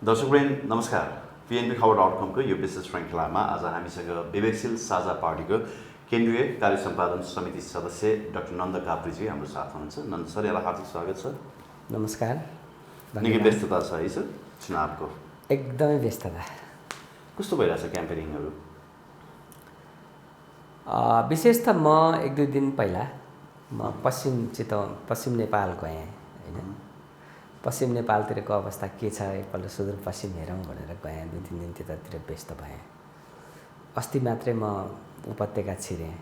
दर्शकवृन्द नमस्कार। PNBखबर.com को यो विशेष श्रृङ्खलामा आज हामीसँग विवेकशील साझा पार्टीको केन्द्रीय कार्य सम्पादन समिति सदस्य डाक्टर नन्द काप्रीजी हाम्रो साथ हुनुहुन्छ। नन्द सर, यहाँलाई हार्दिक स्वागत छ। नमस्कार। निकै व्यस्तता छ है सर चुनावको? एकदमै व्यस्तता। कस्तो भइरहेछ क्याम्पेनिङहरू? विशेष त म एक दुई दिन पहिला म पश्चिम नेपाल गएँ होइन। पश्चिम नेपालतिरको अवस्था के छ एकपल्ट सुदूरपश्चिम हेरौँ भनेर गएँ। 2-3 दिन त्यतातिर व्यस्त भएँ। अस्ति मात्रै म उपत्यका छिरेँ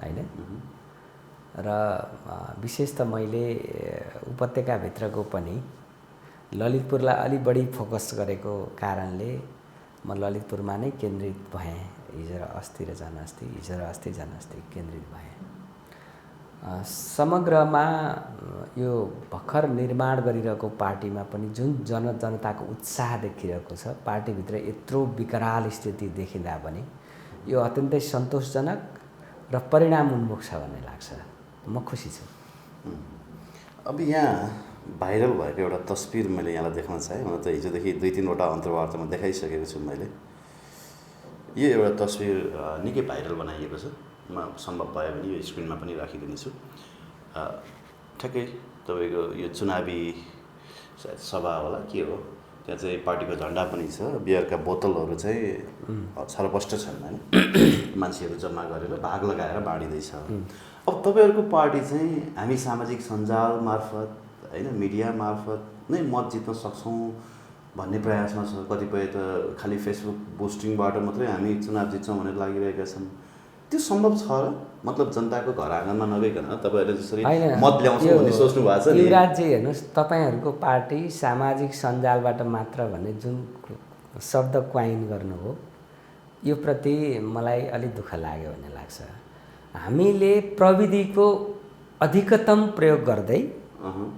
होइन। र विशेष त मैले उपत्यकाभित्रको पनि ललितपुरलाई अलि बढी फोकस गरेको कारणले म ललितपुरमा नै केन्द्रित भएँ। हिजो र अस्ति केन्द्रित भएँ। समग्रमा यो भर्खर निर्माण गरिरहेको पार्टीमा पनि जुन जनताको उत्साह देखिरहेको छ, पार्टीभित्र यत्रो विकराल स्थिति देखिँदा पनि यो अत्यन्तै सन्तोषजनक र परिणाम उन्मुख छ भन्ने लाग्छ। म खुसी छु। अब यहाँ भाइरल भएको एउटा तस्बिर मैले यहाँलाई देखाउन चाहेँ। मलाई त हिजोदेखि 2-3 वटा अन्तर्वार्तामा देखाइसकेको छु मैले। यो एउटा तस्बिर निकै भाइरल बनाइएको छ। म सम्भव भयो भने यो स्क्रिनमा पनि राखिदिनेछु। ठ्याक्कै तपाईँको यो चुनावी सायद सभा होला के हो, त्यहाँ चाहिँ पार्टीको झन्डा पनि छ। बियरका बोतलहरू चाहिँ छरपष्ट छन् होइन। मान्छेहरू जम्मा गरेर भाग लगाएर बाँडिँदैछ। अब तपाईँहरूको पार्टी चाहिँ हामी सामाजिक सञ्जाल मार्फत होइन, मिडिया मार्फत नै मत जित्न सक्छौँ भन्ने प्रयासमा छ। कतिपय त खालि फेसबुक पोस्टिङबाट मात्रै हामी चुनाव जित्छौँ भनेर लागिरहेका छन्। त्यो सम्भव छ र? मतलब जनताको घर आँगनमा नगइकन तपाईँहरूले जसरी मत ल्याउँछौँ भन्ने सोच्नु भएको छ नि? युवराजजी हेर्नुहोस्, तपाईँहरूको पार्टी सामाजिक सञ्जालबाट मात्र भन्ने जुन शब्द क्वाइन गर्नुभयो, यो प्रति मलाई अलि दुःख लाग्यो भन्ने लाग्छ। हामीले प्रविधिको अधिकतम प्रयोग गर्दै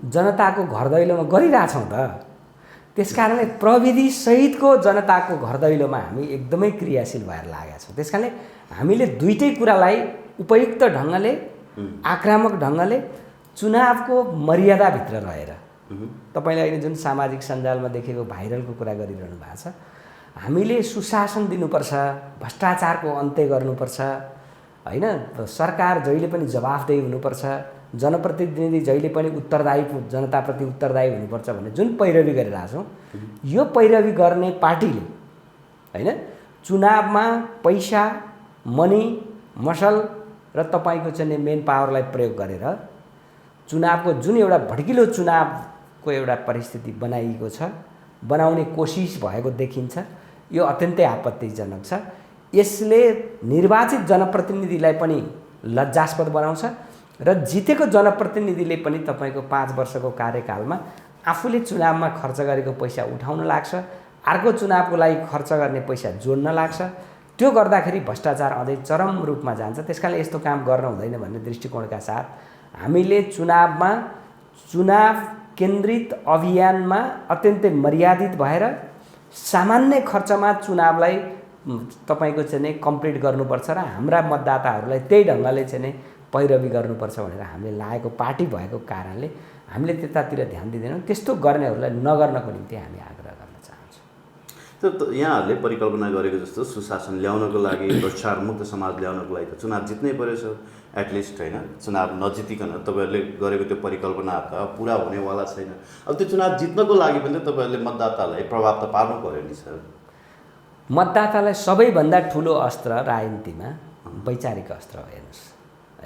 जनताको घर दैलोमा गरिरहेछौँ त। त्यसकारणले प्रविधि सहितको जनताको घर दैलोमा हामी एकदमै क्रियाशील भएर लागेका छौँ। त्यसकारणले हामीले दुईटै कुरालाई उपयुक्त ढङ्गले, आक्रामक ढङ्गले, चुनावको मर्यादाभित्र रहेर, तपाईँले अहिले जुन सामाजिक सञ्जालमा देखेको भाइरलको कुरा गरिरहनु भएको छ, हामीले सुशासन दिनुपर्छ, भ्रष्टाचारको अन्त्य गर्नुपर्छ होइन। सरकार जहिले पनि जवाफदेही हुनुपर्छ, जनप्रतिनिधि जहिले पनि उत्तरदायी, जनताप्रति उत्तरदायी हुनुपर्छ भन्ने जुन पैरवी गरिरहेको छौँ, यो पैरवी गर्ने पार्टीले होइन चुनावमा पैसा, मनी, मसल र तपाईँको चाहिँ मेन पावरलाई प्रयोग गरेर चुनावको जुन एउटा भड्किलो चुनावको एउटा परिस्थिति बनाइएको छ, बनाउने कोसिस भएको देखिन्छ। यो अत्यन्तै आपत्तिजनक छ। यसले निर्वाचित जनप्रतिनिधिलाई पनि लज्जास्पद बनाउँछ र जितेको जनप्रतिनिधिले पनि तपाईँको 5 वर्षको कार्यकालमा आफूले चुनावमा खर्च गरेको पैसा उठाउन लाग्छ, अर्को चुनावको लागि खर्च गर्ने पैसा जोड्न लाग्छ। त्यो गर्दाखेरि भ्रष्टाचार अझै चरम रूपमा जान्छ। त्यसकारणले यस्तो काम गर्न हुँदैन भन्ने दृष्टिकोणका साथ हामीले चुनाव केन्द्रित अभियानमा अत्यन्तै मर्यादित भएर सामान्य खर्चमा चुनावलाई तपाईँको चाहिँ कम्प्लिट गर्नुपर्छ र हाम्रा मतदाताहरूलाई त्यही ढङ्गले चाहिँ पैरवी गर्नुपर्छ भनेर हामीले लागेको पार्टी भएको कारणले हामीले त्यतातिर ध्यान दिँदैनौँ। त्यस्तो गर्नेहरूलाई नगर्नको निम्ति हामी आग्रह गर्न चाहन्छौँ। त यहाँहरूले परिकल्पना गरेको जस्तो सुशासन ल्याउनको लागि, भ्रष्टाचार मुक्त समाज ल्याउनको लागि त चुनाव जित्नै परेछ एटलिस्ट होइन। चुनाव नजितिकन तपाईँहरूले गरेको त्यो परिकल्पना त पुरा हुनेवाला छैन। अब त्यो चुनाव जित्नको लागि पनि तपाईँहरूले मतदातालाई प्रभाव त पार्नु पऱ्यो नि सर। मतदातालाई सबैभन्दा ठुलो अस्त्र राजनीतिमा वैचारिक अस्त्र हो हेर्नुहोस्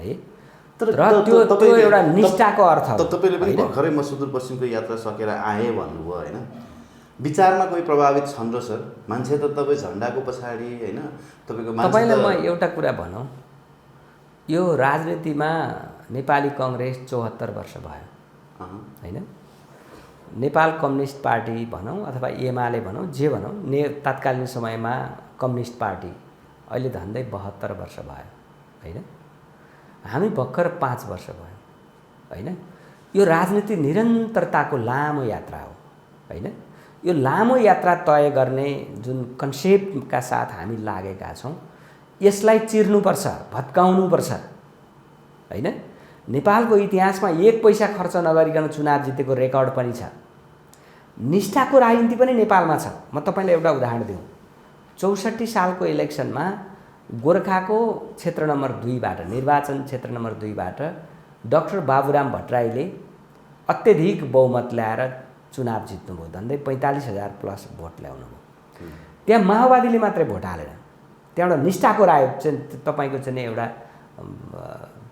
है। र त्यो एउटा निष्ठाको अर्थ हो। तपाईँले पनि भर्खरै म सुदूरपश्चिमको यात्रा सकेर आएँ भन्नुभयो होइन। विचारमा कोही प्रभावित छन् र सर? मान्छे त तपाईँ झन्डाको पछाडि होइन, तपाईँलाई म एउटा कुरा भनौँ, यो राजनीतिमा नेपाली कङ्ग्रेस 74 वर्ष भयो होइन। नेपाल कम्युनिस्ट पार्टी भनौँ अथवा एमाले भनौँ, जे भनौँ, तत्कालीन समयमा कम्युनिस्ट पार्टी अहिले झन्डै 72 वर्ष भयो होइन। हामी भर्खर 5 वर्ष भयो होइन। यो राजनीति निरन्तरताको लामो यात्रा हो होइन। यो लामो यात्रा तय गर्ने जुन कन्सेप्टका साथ हामी लागेका छौँ, यसलाई चिर्नुपर्छ, भत्काउनुपर्छ होइन। नेपालको इतिहासमा 1 पैसा खर्च नगरिकन चुनाव जितेको रेकर्ड पनि छ। निष्ठाको राजनीति पनि नेपालमा छ। म तपाईँलाई एउटा उदाहरण दिउँ। 64 सालको इलेक्सनमा गोर्खाको क्षेत्र नम्बर 2बाट निर्वाचन क्षेत्र नम्बर 2बाट डाक्टर बाबुराम भट्टराईले अत्यधिक बहुमत ल्याएर चुनाव जित्नुभयो। झन्डै 45,000 प्लस भोट ल्याउनुभयो। त्यहाँ माओवादीले मात्रै भोट हालेन। त्यहाँबाट निष्ठाको चाहिँ तपाईँको चाहिँ एउटा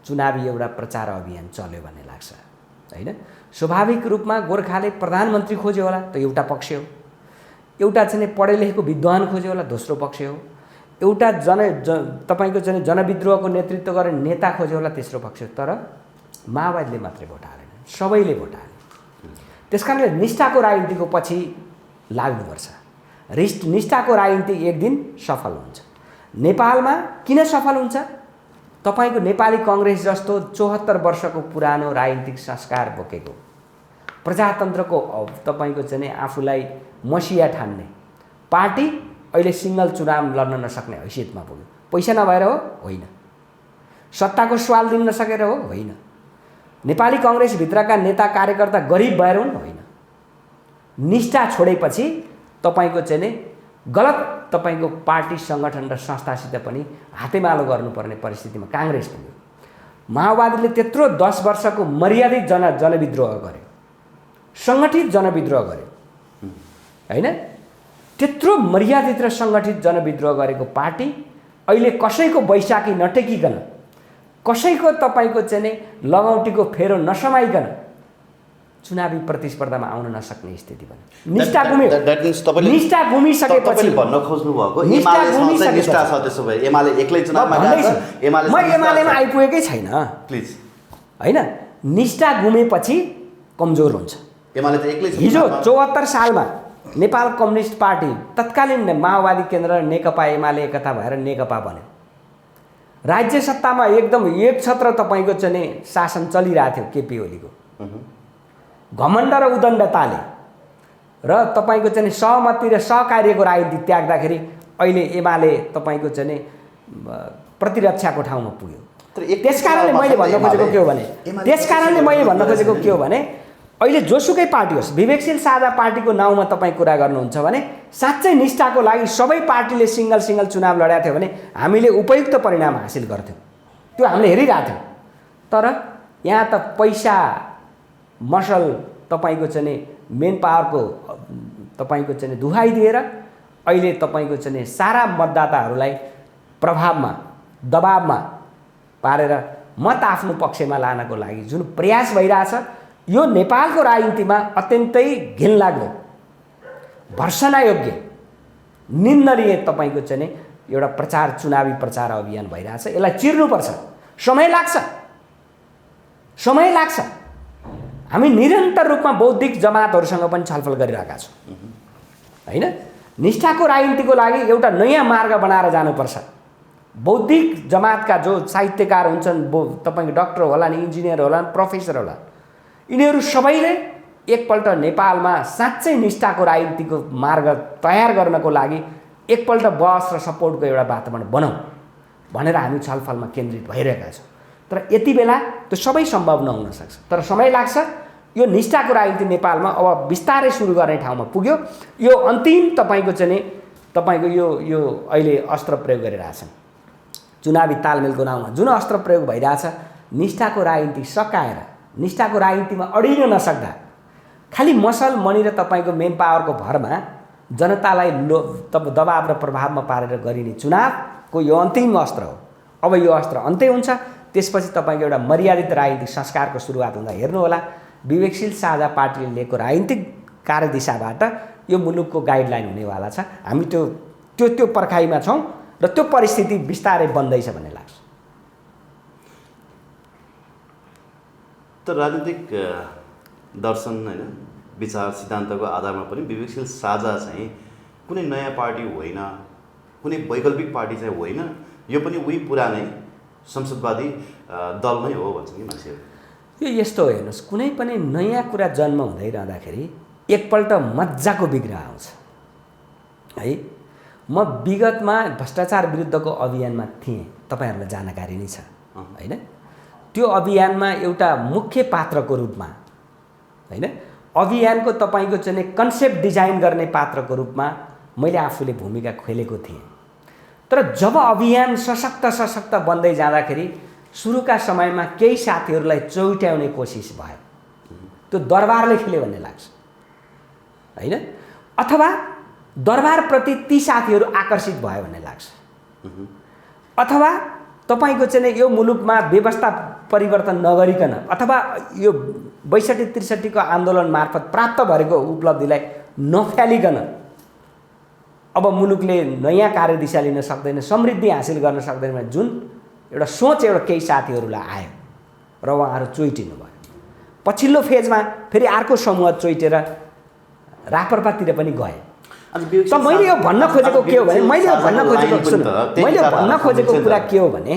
चुनावी एउटा प्रचार अभियान चल्यो भन्ने लाग्छ होइन। स्वाभाविक रूपमा गोर्खाले प्रधानमन्त्री खोज्यो होला, त एउटा पक्ष हो। एउटा चाहिँ पढे लेखेको विद्वान खोज्यो होला, दोस्रो पक्ष हो। एउटा तपाईँको चाहिँ जनविद्रोहको नेतृत्व गर्ने नेता खोज्यो होला, तेस्रो पक्ष हो। तर माओवादीले मात्रै भोट हालेन, सबैले भोट हाले। त्यस कारणले निष्ठाको राजनीतिको पछि लाग्नुपर्छ। निष्ठाको राजनीति एक दिन सफल हुन्छ। नेपालमा किन सफल हुन्छ? तपाईँको नेपाली कङ्ग्रेस जस्तो 74 वर्षको पुरानो राजनीतिक संस्कार बोकेको, प्रजातन्त्रको तपाईँको चाहिँ आफूलाई मसिया ठान्ने पार्टी अहिले सिङ्गल चुनाव लड्न नसक्ने हैसियतमा पुग्यो। पैसा नभएर हो? होइन। सत्ताको स्वाल दिन नसकेर हो? होइन। नेपाली कङ्ग्रेसभित्रका नेता कार्यकर्ता गरिब भएर हुन्? होइन। निष्ठा छोडेपछि तपाईँको चाहिँ नि गलत तपाईँको पार्टी सङ्गठन र संस्थासित पनि हातेमालो गर्नुपर्ने परिस्थितिमा काङ्ग्रेस पुग्यो। माओवादीले त्यत्रो 10 वर्षको मर्यादित जनविद्रोह गर्यो, सङ्गठित जनविद्रोह गर्यो होइन। त्यत्रो मर्यादित र सङ्गठित जनविद्रोह गरेको पार्टी अहिले कसैको बैशाखी नटेकिकन, कसैको तपाईँको चाहिँ नि लगौटीको फेरो नसमाइकन चुनावी प्रतिस्पर्धामा आउन नसक्ने स्थिति बन्यो। निष्ठा गुम्यो। निष्ठा गुमिसकेपछि भन्न खोज्नु भएको एमालेसँग चाहिँ निष्ठा छ। त्यसो भए एमाले एक्लै चुनावमा गएको, एमाले म एमालेमा आइपुगेकै छैन प्लिज होइन। निष्ठा गुमेपछि कमजोर हुन्छ। एमाले त एक्लै हिजो 74 सालमा नेपाल कम्युनिस्ट पार्टी तत्कालीन माओवादी केन्द्र र नेकपा एमाले एकता भएर नेकपा बन्यो। राज्य सत्तामा एकदम एक छत्र तपाईँको चाहिँ शासन चलिरहेको थियो केपी ओलीको। घमण्ड र उदण्डताले र तपाईँको चाहिँ सहमति र सहकार्यको राजनीति त्याग्दाखेरि अहिले एमाले तपाईँको चाहिँ प्रतिरक्षाको ठाउँमा पुग्यो। त्यसकारणले मैले भन्न खोजेको के हो भने अहिले जोसुकै पार्टी होस्, विवेकशील साझा पार्टीको नाउँमा तपाईँ कुरा गर्नुहुन्छ भने साँच्चै निष्ठाको लागि सबै पार्टीले सिङ्गल चुनाव लडेको थियो भने हामीले उपयुक्त परिणाम हासिल गर्थ्यौँ। त्यो हामीले हेरिरहेको थियौँ। तर यहाँ त पैसा मसल तपाईँको चाहिँ मेन पावरको तपाईँको चाहिँ दुहाई दिएर अहिले तपाईँको चाहिँ सारा मतदाताहरूलाई प्रभावमा दबावमा पारेर मत आफ्नो पक्षमा लानको लागि जुन प्रयास भइरहेछ, यो नेपालको राजनीतिमा अत्यन्तै घिनलाग्दो, भर्सनायोग्य, निन्दनीय तपाईँको चाहिँ एउटा चुनावी प्रचार अभियान भइरहेछ। यसलाई चिर्नुपर्छ। समय लाग्छ। हामी निरन्तर रूपमा बौद्धिक जमातहरूसँग पनि छलफल गरिरहेका छौँ होइन। निष्ठाको राजनीतिको लागि एउटा नयाँ मार्ग बनाएर जानुपर्छ। बौद्धिक जमातका जो साहित्यकार हुन्छन्, तपाईँको डक्टर होला नि, इन्जिनियर होला नि, प्रोफेसर होला, यिनीहरू सबैले एकपल्ट नेपालमा साँच्चै निष्ठाको राजनीतिको मार्ग तयार गर्नको लागि एकपल्ट बहस र सपोर्टको एउटा वातावरण बनाऊ भनेर हामी छलफलमा केन्द्रित भइरहेका छौँ। तर यति बेला त्यो सबै सम्भव नहुन सक्छ। तर समय लाग्छ। यो निष्ठाको राजनीति नेपालमा अब बिस्तारै सुरु गर्ने ठाउँमा पुग्यो। यो अन्तिम तपाईँको चाहिँ तपाईँको यो अहिले अस्त्र प्रयोग गरिरहेछन् चुनावी तालमेलको नाउँमा। जुन अस्त्र प्रयोग भइरहेछ, निष्ठाको राजनीति सकाएर निष्ठाको राजनीतिमा अडिन नसक्दा खालि मसल मनी र तपाईँको मेन पावरको भरमा जनतालाई दबाव र प्रभावमा पारेर गरिने चुनावको यो अन्तिम अस्त्र हो। अब यो अस्त्र अन्त्य हुन्छ। त्यसपछि तपाईँको एउटा मर्यादित राजनीतिक संस्कारको सुरुवात हुँदा हेर्नुहोला, विवेकशील साझा पार्टीले लिएको राजनीतिक कार्यदिशाबाट यो मुलुकको गाइडलाइन हुनेवाला छ। हामी त्यो पर्खाइमा छौँ र त्यो परिस्थिति बिस्तारै बन्दैछ भन्ने लाग्छ। त राजनीतिक दर्शन होइन, विचार सिद्धान्तको आधारमा पनि विवेकशील साझा चाहिँ कुनै नयाँ पार्टी होइन, कुनै वैकल्पिक पार्टी चाहिँ होइन, यो पनि उही पुरानै संसदवादी दल नै हो भन्छ कि मान्छेहरू। यो यस्तो हो, हेर्नुहोस्, कुनै पनि नयाँ कुरा जन्म हुँदै रहँदाखेरि एकपल्ट मजाको विग्रह आउँछ है। म विगतमा भ्रष्टाचार विरुद्धको अभियानमा थिएँ, तपाईँहरूलाई जानकारी नै छ होइन। त्यो अभियानमा एउटा मुख्य पात्रको रूपमा होइन अभियानको तपाईँको चाहिँ कन्सेप्ट डिजाइन गर्ने पात्रको रूपमा मैले आफूले भूमिका खेलेको थिएँ। तर जब अभियान सशक्त बन्दै जाँदाखेरि सुरुका समयमा केही साथीहरूलाई चौट्याउने कोसिस भयो। त्यो दरबारले खेल्यो भन्ने लाग्छ होइन, अथवा दरबारप्रति ती साथीहरू आकर्षित भयो भन्ने लाग्छ, अथवा तपाईँको चाहिँ यो मुलुकमा व्यवस्था परिवर्तन नगरिकन अथवा यो 62-63 को आन्दोलन मार्फत प्राप्त भएको उपलब्धिलाई नफ्यालिकन अब मुलुकले नयाँ कार्यदिशा लिन सक्दैन, समृद्धि हासिल गर्न सक्दैन, जुन एउटा सोच एउटा केही साथीहरूलाई आयो र उहाँहरू चोइटिनु भयो। पछिल्लो फेजमा फेरि अर्को समूह चोइटेर राप्रपातिर पनि गए। त मैले यो भन्न खोजेको के हो भने मैले भन्न खोजेको कुरा के हो भने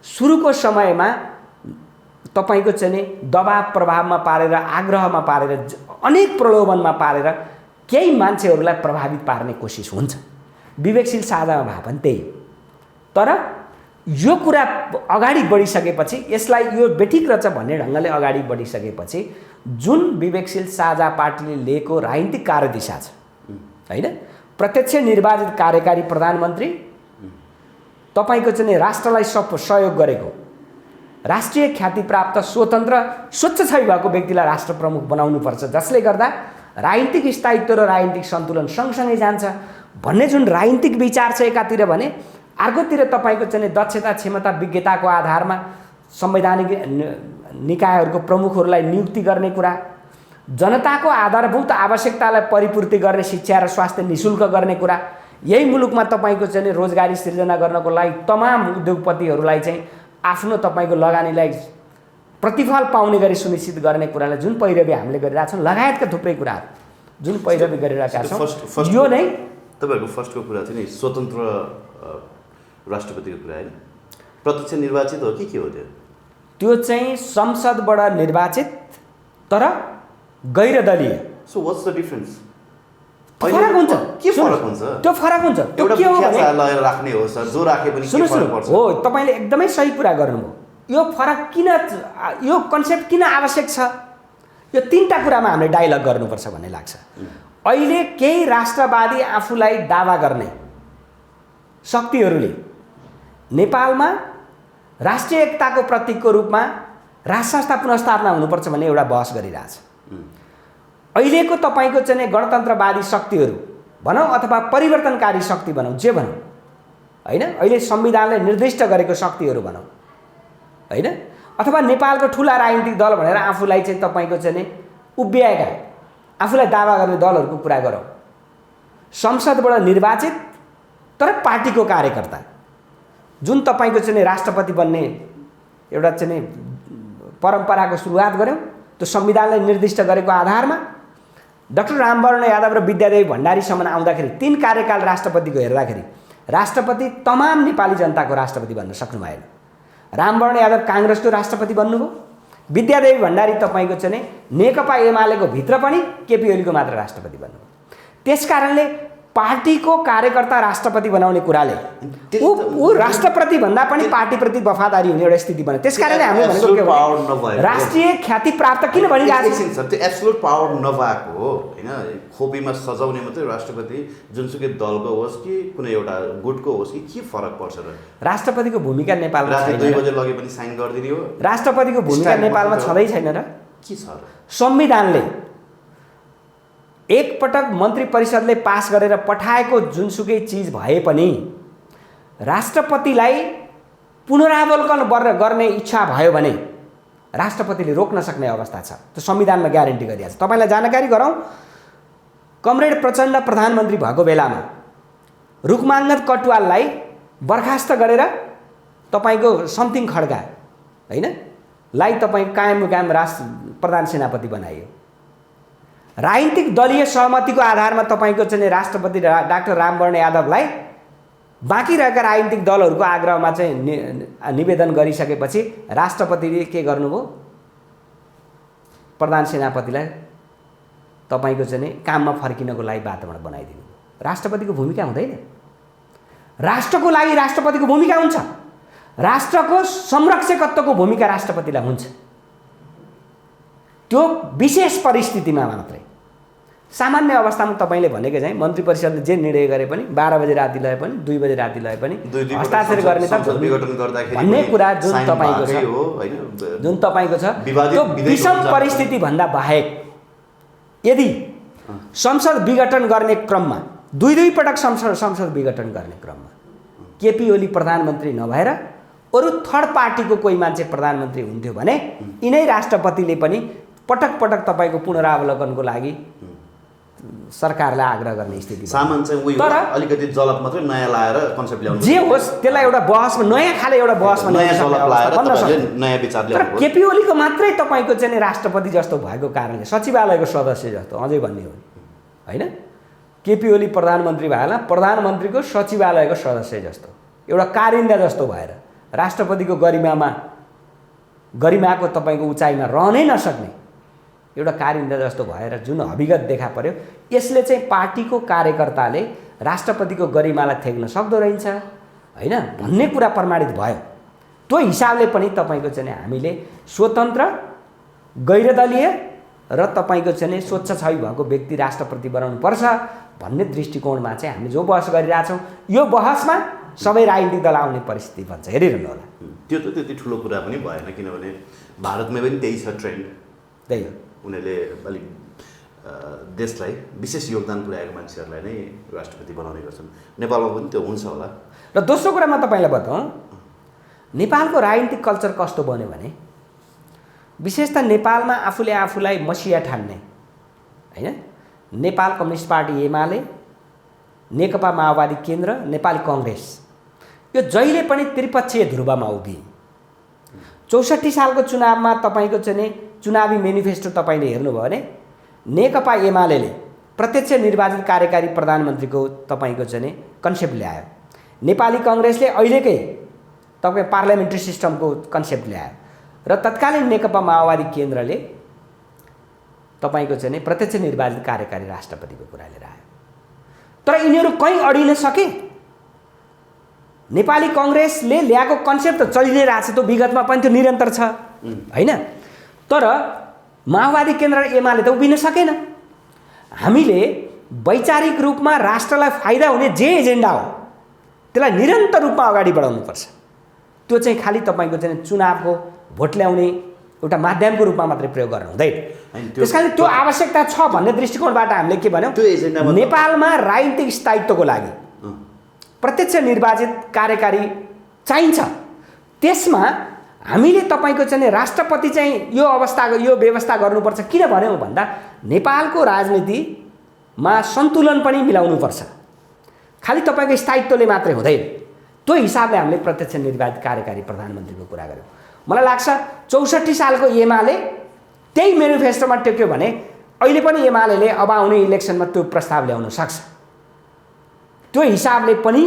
सुरुको समयमा तपाईको चाहिँ दबाव प्रभावमा पारेर आग्रहमा पारेर अनेक प्रलोभनमा पारेर केही मान्छेहरूलाई प्रभावित पार्ने कोसिस हुन्छ। विवेकशील साझामा भए पनि त्यही। तर यो कुरा अगाडि बढिसकेपछि यसलाई यो बेठिक रहेछ भन्ने ढङ्गले अगाडि बढिसकेपछि जुन विवेकशील साझा पार्टीले लिएको राजनीतिक कार्यदिशा छ हैन, प्रत्यक्ष निर्वाचित कार्यकारी प्रधानमन्त्री, तपाईको चाहिँ राष्ट्रलाई सहयोग गरेको राष्ट्रिय ख्याति प्राप्त स्वतन्त्र स्वच्छ भएको व्यक्तिलाई राष्ट्र प्रमुख बनाउनुपर्छ, जसले गर्दा राजनीतिक स्थायित्व र राजनीतिक सन्तुलन सँगसँगै जान्छ भन्ने जुन राजनीतिक विचार छ एकातिर भने, अर्कोतिर तपाईको चाहिँ दक्षता क्षमता विज्ञताको आधारमा संवैधानिक निकायहरूको प्रमुखहरूलाई नियुक्ति गर्ने कुरा, जनताको आधारभूत आवश्यकतालाई परिपूर्ति गर्ने शिक्षा र स्वास्थ्य निशुल्क गर्ने कुरा, यही मुलुकमा तपाईको चाहिँ रोजगारी सृजना गर्नको लागि तमाम उद्योगपतिहरूलाई चाहिँ आफ्नो तपाईको लगानीलाई प्रतिफल पाउने गरी सुनिश्चित गर्ने कुरालाई जुन पैरवी हामीले गरिरहेका छौँ लगायतका थुप्रै कुराहरू जुन पैरवी गरिरहेका छौँ, यो नै तपाईँहरूको फर्स्टको कुरा थियो नि स्वतन्त्र राष्ट्रपतिको कुरा हैन, प्रत्यक्ष निर्वाचित हो कि के हो त्यो चाहिँ संसदबाट निर्वाचित तर गैर दलीय। So what's the difference? फरक हुन्छ, के फरक हुन्छ? त्यो फरक हुन्छ। त्यो के हो भने राख्ने हो सर, जो राखे पनि के फरक पर्छ? हो, तपाईले एकदमै सही कुरा गर्नुभयो। यो फरक किन, यो कन्सेप्ट किन आवश्यक छ, यो तीनटा कुरामा हामीले डायलग गर्नुपर्छ भन्ने लाग्छ। अहिले केही राष्ट्रवादी आफूलाई दावा गर्ने शक्तिहरूले नेपालमा राष्ट्रिय एकताको प्रतीकको रूपमा राष्ट्र संस्था पुनर्स्थापना हुनुपर्छ भन्ने एउटा बहस गरिरहेछ। अहिलेको तपाईको चाहिँ गणतन्त्रवादी शक्तिहरू भनौँ अथवा परिवर्तनकारी शक्ति भनौँ, जे भनौँ हैन, अहिले संविधानले निर्दिष्ट गरेको शक्तिहरू भनौँ हैन, अथवा नेपालको ठुला राजनीतिक दल भनेर आफूलाई चाहिँ तपाईको चाहिँ उभ्याएका आफूलाई दावा गर्ने दलहरूको कुरा गरौँ, संसदबाट निर्वाचित तर पार्टीको कार्यकर्ता, जुन तपाईको चाहिँ राष्ट्रपति बन्ने एउटा चाहिँ परम्पराको सुरुवात गर्यौँ, त्यो संविधानले निर्दिष्ट गरेको आधारमा डाक्टर रामवरण यादव र विद्यादेवी भण्डारीसम्म आउँदाखेरि 3 कार्यकाल राष्ट्रपतिको हेर्दाखेरि राष्ट्रपति तमाम नेपाली जनताको राष्ट्रपति बन्न सक्नु भएन। रामवरण यादव काङ्ग्रेसको राष्ट्रपति बन्नुभयो, विद्यादेवी भण्डारी तपाईँको चाहिँ नेकपा एमालेको भित्र पनि केपी ओलीको मात्र राष्ट्रपति बन्नुभयो। त्यसकारणले पार्टीको कार्यकर्ता राष्ट्रपति बनाउने कुराले ऊ राष्ट्रपति भन्दा पनि पार्टीप्रति वफादारी हुने एउटा स्थिति बन्यो। त्यसकारणले हामीले भनेको के हो, राष्ट्रिय ख्याति प्राप्त किन भनिरहेको छ? त्यो एब्सोल्युट पावर नभएको हो हैन, खोपीमा सजाउने मात्रै राष्ट्रपति जुनसुकै दलको होस् कि कुनै एउटा गुटको होस् कि के फरक पर्छ र? राष्ट्रपतिको भूमिका नेपालमा छैन। 2 बजे लगे पनि साइन गरिदिने हो। राष्ट्रपतिको भूमिका नेपालमा छँदै छैन र? के छ र? संविधानले एकपटक मन्त्री परिषदले पास गरेर पठाएको जुनसुकै चिज भए पनि राष्ट्रपतिलाई पुनरावलोकन गर्ने इच्छा भयो भने राष्ट्रपतिले रोक्न सक्ने अवस्था छ। त्यो संविधानमा ग्यारेन्टी गरिएको छ। तपाईलाई जानकारी गराउँ, कमरेड प्रचण्ड प्रधानमन्त्री भएको बेलामा रुखमाङ्गद कटुवाललाई बर्खास्त गरेर तपाईको समथिङ खड्का हैन लाई तपाईँ कायम मुकाम राष्ट्र प्रधान सेनापति बनाइयो। राजनीतिक दलीय सहमतिको आधारमा तपाईको चाहिँ राष्ट्रपति डाक्टर रामवरण यादवलाई बाँकी रहेका राजनीतिक दलहरूको आग्रहमा चाहिँ निवेदन गरिसकेपछि राष्ट्रपतिले के गर्नुभयो, प्रधान सेनापतिलाई तपाईको चाहिँ काममा फर्किनको लागि वातावरण बनाइदिनु। राष्ट्रपतिको भूमिका हुँदैन। राष्ट्रको लागि राष्ट्रपतिको भूमिका हुन्छ, राष्ट्रको संरक्षकत्वको भूमिका राष्ट्रपतिलाई हुन्छ। त्यो विशेष परिस्थितिमा मात्रै। सामान्य अवस्थामा तपाईँले भनेको चाहिँ मन्त्री परिषदले जे निर्णय गरे पनि 12 बजे राति लए पनि 2 बजे राति लए पनि हस्ताक्षर गर्ने त भन्ने कुरा जुन तपाईँको छ त्यो विषम परिस्थिति भन्दा बाहेक यदि संसद विघटन गर्ने क्रममा दुई पटक संसद विघटन गर्ने क्रममा केपी ओली प्रधानमन्त्री नभएर अरू थर्ड पार्टीको कोही मान्छे प्रधानमन्त्री हुन्थ्यो भने यिनै राष्ट्रपतिले पनि पटक पटक तपाईँको पुनरावलोकनको लागि सरकारलाई आग्रह गर्ने स्थिति सामान चाहिँ उही तर अलिकति जलप मात्रै नयाँ लाएर कन्सेप्ट ल्याउनु जे होस् त्यसलाई एउटा बहसमा नयाँ खाले एउटा बहसमा नयाँ जलप लाएर तपाईले नयाँ विचार ल्याउनु। तर केपी ओलीको मात्रै तपाईँको चाहिँ राष्ट्रपति जस्तो भएको कारणले सचिवालयको सदस्य जस्तो अझै भन्ने हो हैन, केपी ओली प्रधानमन्त्री भएला प्रधानमन्त्रीको सचिवालयको सदस्य जस्तो एउटा कारिन्दा जस्तो भएर राष्ट्रपतिको गरिमाको तपाईँको उचाइमा रहनै नसक्ने एउटा कारिन्दा जस्तो भएर जुन अभिगत देखा पर्यो, यसले चाहिँ पार्टीको कार्यकर्ताले राष्ट्रपतिको गरिमालाई थेक्न सक्दो रहेछ हैन भन्ने कुरा प्रमाणित भयो। त्यो हिसाबले पनि तपाईँको चाहिँ हामीले स्वतन्त्र गैरदलीय र तपाईँको चाहिँ स्वच्छछाई भएको व्यक्ति राष्ट्रपति बनाउनु पर्छ भन्ने दृष्टिकोणमा चाहिँ हामी जो बहस गरिरहेछौँ यो बहसमा सबै राजनीतिक दल आउने परिस्थिति बन्छ। हेरिरहनु होला। त्यो त त्यति ठुलो कुरा पनि भएन किनभने भारतमा पनि त्यही छ ट्रेन्ड। त्यही हो, उनीहरूले अलिक देशलाई विशेष योगदान पुर्याएको मान्छेहरूलाई नै राष्ट्रपति बनाउने गर्छन्। नेपालमा पनि त्यो हुन्छ होला। र दोस्रो कुरा म तपाईँलाई बताउँ, नेपालको राजनीतिक कल्चर कस्तो बन्यो भने विशेष त नेपालमा आफूले आफूलाई मसिया ठान्ने हैन, नेपाल कम्युनिस्ट पार्टी एमाले, नेकपा माओवादी केन्द्र, नेपाली कङ्ग्रेस यो जहिले पनि त्रिपक्षीय ध्रुवमा उभिए। 64 सालको चुनावमा तपाईँको चाहिँ चुनावी मेनिफेस्टो तपाईँले हेर्नुभयो भने नेकपा एमालेले प्रत्यक्ष निर्वाचित कार्यकारी प्रधानमन्त्रीको तपाईँको चाहिँ कन्सेप्ट ल्यायो, नेपाली कङ्ग्रेसले अहिलेकै तपाईँ पार्लियामेन्ट्री सिस्टमको कन्सेप्ट ल्यायो र तत्कालीन नेकपा माओवादी केन्द्रले तपाईँको चाहिँ प्रत्यक्ष निर्वाचित कार्यकारी राष्ट्रपतिको कुरा लिएर आयो। तर यिनीहरू कहीँ अडिन सके। नेपाली कङ्ग्रेसले ल्याएको कन्सेप्ट त चलि नै रहेछ, त्यो विगतमा पनि त्यो निरन्तर छ हैन, तर माओवादी केन्द्र र एमाले त उभिन सकेन। हामीले वैचारिक रूपमा राष्ट्रलाई फाइदा हुने जे एजेन्डा हो त्यसलाई निरन्तर रूपमा अगाडि बढाउनुपर्छ। त्यो चाहिँ खालि तपाईँको चाहिँ चुनावको भोट ल्याउने एउटा माध्यमको रूपमा मात्रै प्रयोग गर्नु हुँदैन। त्यसकारण त्यो आवश्यकता छ भन्ने दृष्टिकोणबाट हामीले के भन्यौँ, नेपालमा राजनीतिक स्थायित्वको लागि प्रत्यक्ष निर्वाचित कार्यकारी चाहिन्छ। त्यसमा हामीले तपाईँको चाहिँ राष्ट्रपति चाहिँ यो व्यवस्था गर्नुपर्छ। किन भन्यौँ भन्दा नेपालको राजनीतिमा सन्तुलन पनि मिलाउनुपर्छ, खालि तपाईँको स्थायित्वले मात्रै हुँदैन। त्यो हिसाबले हामीले प्रत्यक्ष निर्वाचित कार्यकारी प्रधानमन्त्रीको कुरा गऱ्यौँ। मलाई लाग्छ 64 सालको एमाले त्यही मेनिफेस्टोमा टेक्यो भने अहिले पनि एमाले अब आउने इलेक्सनमा त्यो प्रस्ताव ल्याउन सक्छ। त्यो हिसाबले पनि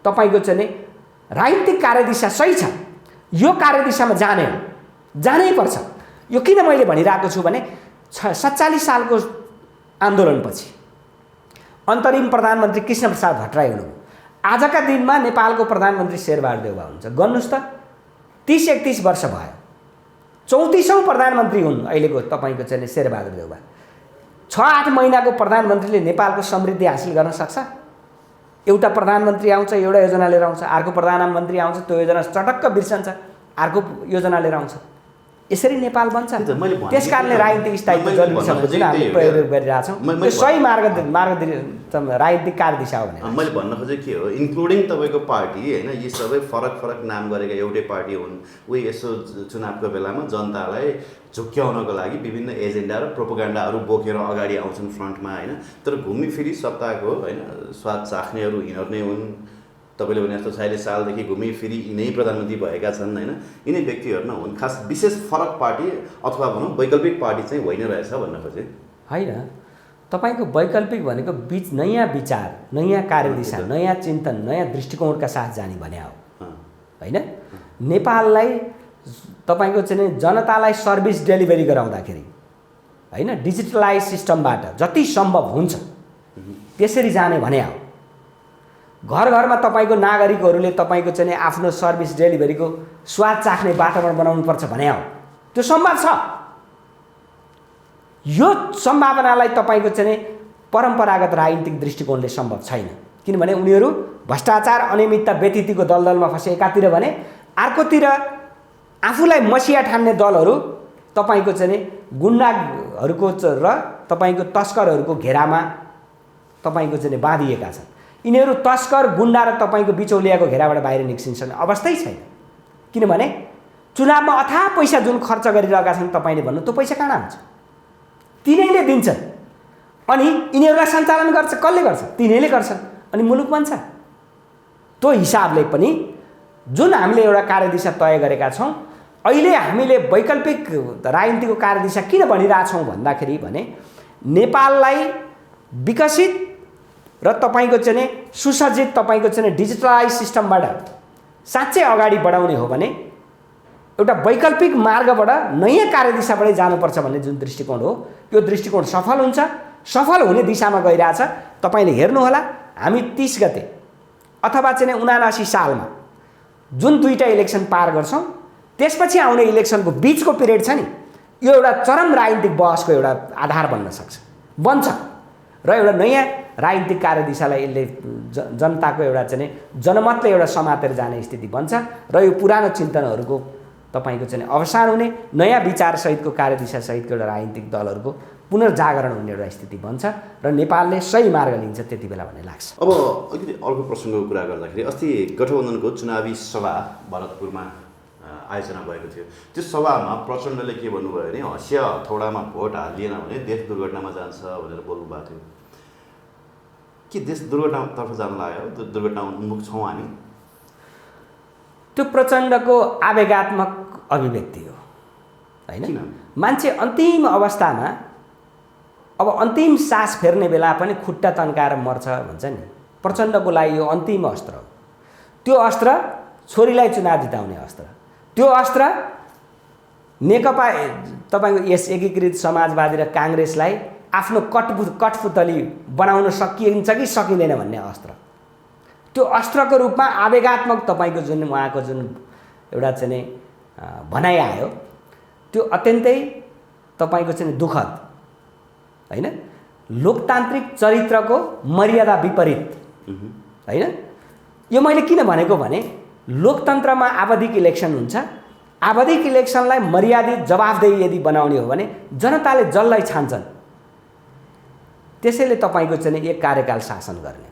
तपाईँको चाहिँ राजनीतिक कार्यदिशा सही छ, यो कार्यदिशामा जानै पर्छ। यो किन मैले भनिरहेको छु भने 47 सालको आन्दोलनपछि अन्तरिम प्रधानमन्त्री कृष्णप्रसाद भट्टराई हुनुभयो। आजका दिनमा नेपालको प्रधानमन्त्री शेरबहादुर देउवा हुन्छ। गर्नुहोस् त 30-31 वर्ष भयो, 34औं प्रधानमन्त्री हुन् अहिलेको तपाईँको चाहिँ शेरबहादुर देउवा। 6-8 महिनाको प्रधानमन्त्रीले नेपालको समृद्धि हासिल गर्न सक्छ? एउटा प्रधानमन्त्री आउँछ, एउटा योजना लिएर आउँछ, अर्को प्रधानमन्त्री आउँछ, त्यो योजना चटक्क बिर्सन्छ, अर्को योजना लिएर आउँछ। यसरी नेपाल बन्छ। त्यसकारणले राजनीतिक स्थायित्व जरुरी छ जुन हामीले प्रयोग गरिरहेछौँ, यो सही राजनीतिक कार्यदिशा हो भने मैले भन्न खोजेको के हो, इन्क्लुडिङ तपाईँको पार्टी होइन, यी सबै फरक नाम गरेका एउटै पार्टी हुन्। उही यसो चुनावको बेलामा जनतालाई झुक्क्याउनको लागि विभिन्न एजेन्डा र प्रोपोगेन्डाहरू बोकेर अगाडि आउँछन् फ्रन्टमा होइन। तर घुमिफिरी सत्ताको होइन स्वाद चाख्नेहरू यिनीहरू नै हुन्। तपाईँले भने जस्तो 46 सालदेखि घुमिफिरी यिनै प्रधानमन्त्री भएका छन् होइन, यिनै व्यक्तिहरू न हुन्। खास विशेष फरक पार्टी अथवा भनौँ वैकल्पिक पार्टी चाहिँ होइन रहेछ भन्न खोजेँ होइन। तपाईँको वैकल्पिक भनेको नयाँ विचार, नयाँ कार्यदिशा, नयाँ चिन्तन, नयाँ दृष्टिकोणका साथ जाने भने हो होइन। नेपाललाई तपाईँको चाहिँ जनतालाई सर्भिस डेलिभरी गराउँदाखेरि होइन डिजिटलाइज सिस्टमबाट जति सम्भव हुन्छ त्यसरी जाने भने हो। घर घरमा तपाईँको नागरिकहरूले तपाईँको चाहिँ आफ्नो सर्भिस डेलिभरीको स्वाद चाख्ने वातावरण बनाउनुपर्छ भने हो। त्यो सम्भव छ, यो सम्भावनालाई तपाईँको चाहिँ परम्परागत राजनीतिक दृष्टिकोणले सम्भव छैन, किनभने उनीहरू भ्रष्टाचार अनियमितता व्यतिथिको दलदलमा फसे एकातिर भने अर्कोतिर आफूलाई मसिया ठान्ने दलहरू तपाईँको चाहिँ गुन्डाहरूको र तपाईँको तस्करहरूको घेरामा तपाईँको चाहिँ बाँधिएका छन्। यिनीहरू तस्कर गुन्डा र तपाईँको बिचौलियाको घेराबाट बाहिर निस्किन्छन् अवस्थै छैन, किनभने चुनावमा अथाह पैसा जुन खर्च गरिरहेका छन् तपाईँले भन्नु त्यो पैसा कहाँ हुन्छ? तिनैले दिन्छन् अनि यिनीहरूलाई सञ्चालन गर्छ कसले गर्छ? तिनैले गर्छन् अनि मुलुक बन्छ। त्यो हिसाबले पनि जुन हामीले एउटा कार्यदिशा तय गरेका छौँ, अहिले हामीले वैकल्पिक राजनीतिको कार्यदिशा किन भनिरहेछौँ भन्दाखेरि भने नेपाललाई विकसित र तपाईँको चाहिँ सुसज्जित तपाईँको चाहिँ डिजिटलाइज सिस्टमबाट साँच्चै अगाडि बढाउने हो भने एउटा वैकल्पिक मार्गबाट नयाँ कार्यदिशाबाटै जानुपर्छ भन्ने जुन दृष्टिकोण हो, यो दृष्टिकोण सफल हुन्छ, सफल हुने दिशामा गइरहेछ। तपाईँले हेर्नुहोला, हामी 30 गते अथवा चाहिँ 79 सालमा जुन 2टा इलेक्सन पार गर्छौँ, त्यसपछि आउने इलेक्सनको बिचको पिरियड छ नि, यो एउटा चरम राजनीतिक बहसको एउटा आधार बन्न सक्छ, बन्छ र एउटा नयाँ राजनीतिक कार्यदिशालाई यसले जनताको एउटा चाहिँ जनमतले एउटा समातेर जाने स्थिति बन्छ र यो पुरानो चिन्तनहरूको तपाईँको चाहिँ अवसान हुने, नयाँ विचारसहितको कार्यदिशासहितको एउटा राजनीतिक दलहरूको पुनर्जागरण हुने एउटा स्थिति बन्छ र नेपालले सही मार्ग लिन्छ त्यति बेला भन्ने लाग्छ। अब अलिकति अर्को प्रसङ्गको कुरा गर्दाखेरि अस्ति गठबन्धनको चुनावी सभा भरतपुरमा आयोजना भएको थियो। त्यो सभामा प्रचण्डले के भन्नुभयो भने हँसिया हथौडामा भोट हालिएन भने देश दुर्घटनामा जान्छ भनेर बोल्नु भएको थियो। के देश दुर्घटनातर्फ जान लाग्यो? त्यो दुर्घटना उन्मुख छौँ हामी? त्यो प्रचण्डको आवेगात्मक अभिव्यक्ति हो होइन। मान्छे अन्तिम अवस्थामा अब अन्तिम सास फेर्ने बेला पनि खुट्टा तन्काएर मर्छ भन्छ नि, प्रचण्डको लागि यो अन्तिम अस्त्र हो। त्यो अस्त्र छोरीलाई चुनाव जिताउने अस्त्र, त्यो अस्त्र नेकपा तपाईँको यस एकीकृत समाजवादी र काङ्ग्रेसलाई आफ्नो कठपुतली बनाउन सकिन्छ कि सकिँदैन भन्ने अस्त्र, त्यो अस्त्रको रूपमा आवेगात्मक तपाईँको जुन उहाँको जुन एउटा चाहिँ भनाइ आयो त्यो अत्यन्तै तपाईँको चाहिँ दुःखद होइन। लोकतान्त्रिक चरित्रको मर्यादा विपरीत होइन। यो मैले किन भनेको भने लोकतन्त्रमा आवधिक इलेक्सन हुन्छ, आवधिक इलेक्सनलाई मर्यादित जवाफदेही यदि बनाउने हो भने जनताले जसलाई छान्छन् त्यसैले तपाईँको चाहिँ एक कार्यकाल शासन गर्ने।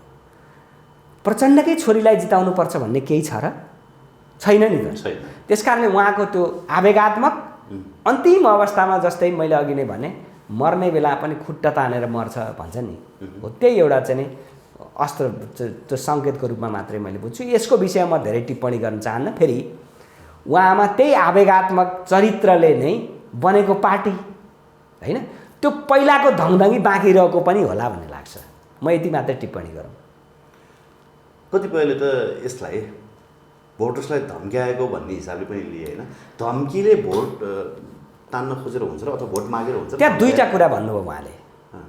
प्रचण्डकै छोरीलाई जिताउनुपर्छ भन्ने केही छ र? छैन नि त। त्यसकारणले उहाँको त्यो आवेगात्मक अन्तिम अवस्थामा जस्तै मैले अघि नै भने मर्ने बेला पनि खुट्टा तानेर मर्छ भन्छ नि, हो त्यही एउटा चाहिँ अस्त्र त्यो सङ्केतको रूपमा मात्रै मैले बुझ्छु। यसको विषयमा म धेरै टिप्पणी गर्न चाहन्न। फेरि उहाँमा त्यही आवेगात्मक चरित्रले नै बनेको पार्टी होइन, त्यो पहिलाको धङधङ्गी बाँकी रहेको पनि होला भन्ने लाग्छ। म यति मात्रै टिप्पणी गरौँ। कतिपयले त यसलाई भोटर्सलाई धम्क्याएको भन्ने हिसाबले पनि लिए होइन। धम्कीले भोट तान्न खोजेर हुन्छ र अथवा भोट मागेर हुन्छ? त्यहाँ दुईवटा कुरा भन्नुभयो उहाँले,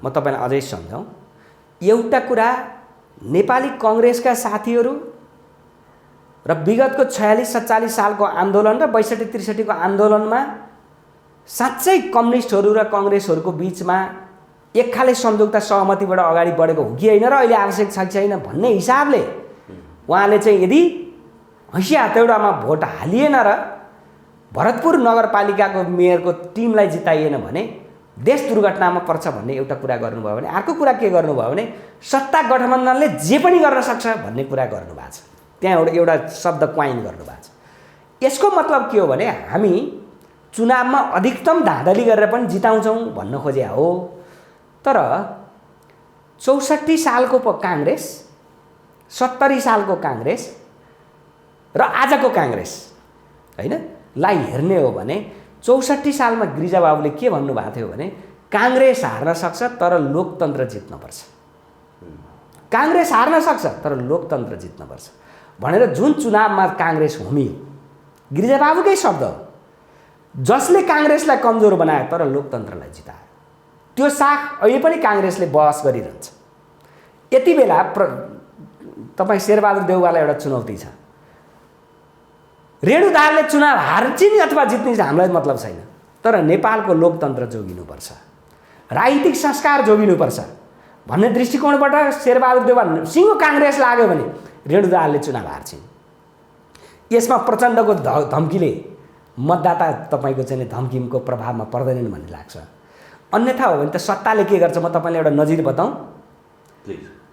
म तपाईँलाई अझै सम्झाउँ। एउटा कुरा नेपाली कङ्ग्रेसका साथीहरू र विगतको 46-47 सालको आन्दोलन र 62-63 को आन्दोलनमा साँच्चै कम्युनिस्टहरू र कङ्ग्रेसहरूको बिचमा एक खाले संयुक्त सहमतिबाट अगाडि बढेको हो कि होइन र अहिले आवश्यक छ छैन भन्ने हिसाबले उहाँले चाहिँ यदि हँसिया हथौडामा भोट हालिएन र भरतपुर नगरपालिकाको मेयरको टिमलाई जिताइएन भने देश दुर्घटनामा पर्छ भन्ने एउटा कुरा गर्नुभयो भने, अर्को कुरा के गर्नुभयो भने सत्ता गठबन्धनले जे पनि गर्न सक्छ भन्ने कुरा गर्नुभएको छ। त्यहाँ एउटा शब्द क्वाइन गर्नुभएको छ। यसको मतलब के हो भने हामी चुनावमा अधिकतम धाँधली गरेर पनि जिताउँछौँ भन्न खोजे हो। तर 64 सालको काङ्ग्रेस, 70 सालको काङ्ग्रेस र आजको काङ्ग्रेस होइन लाई हेर्ने हो भने 64 सालमा गिरिजाबाबुले के भन्नुभएको थियो भने काङ्ग्रेस हार्न सक्छ तर लोकतन्त्र जित्नुपर्छ, काङ्ग्रेस हार्न सक्छ तर लोकतन्त्र जित्नुपर्छ भनेर जुन चुनावमा काङ्ग्रेस होमियो, गिरिजाबाबुकै शब्द हो, जसले काङ्ग्रेसलाई कमजोर बनायो तर लोकतन्त्रलाई जितायो। त्यो साख अहिले पनि काङ्ग्रेसले बहस गरिरहन्छ। यति बेला तपाईँ शेरबहादुर देउवालाई एउटा चुनौती छ। रेणुदाहालले चुनाव हार्छिन् अथवा जित्ने हामीलाई मतलब छैन, तर नेपालको लोकतन्त्र जोगिनुपर्छ। राजनीतिक संस्कार जोगिनुपर्छ भन्ने दृष्टिकोणबाट शेरबहादुर देउवा सिङ्गो काङ्ग्रेस लाग्यो भने रेणु दाहालले चुनाव हार्छिन्। यसमा प्रचण्डको धम्कीले मतदाता तपाईँको चाहिँ धम्कीको प्रभावमा पर्दैनन् भन्ने लाग्छ। अन्यथा हो भने त सत्ताले के गर्छ, म तपाईँलाई एउटा नजिर बताउँ।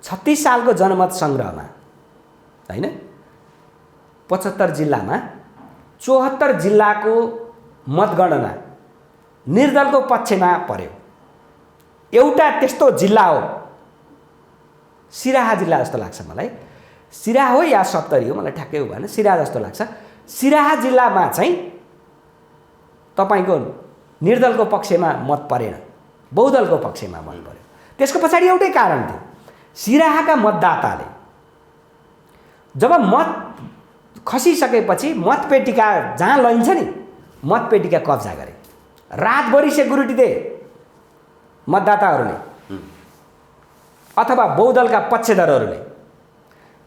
36 सालको जनमत सङ्ग्रहमा होइन 75 जिल्लामा 74 जिल्लाको मतगणना निर्दलको पक्षमा पर्यो। एउटा त्यस्तो जिल्ला हो, सिराहा जिल्ला जस्तो लाग्छ मलाई, सिराहा हो या सप्तरी हो मलाई ठ्याक्कै हो भएन, सिराहा जस्तो लाग्छ। सिराहा जिल्लामा चाहिँ तपाईँको निर्दलको पक्षमा मत परेन, बहुदलको पक्षमा मत पर्यो। त्यसको पछाडि एउटै कारण थियो, सिराहाका मतदाताले जब मत खसिसकेपछि मतपेटिका जहाँ लैन्छ नि मतपेटिका कब्जा गरे, रातभरि सेक्युरिटी दिए मतदाताहरूले अथवा बहुदलका पक्षधरहरूले।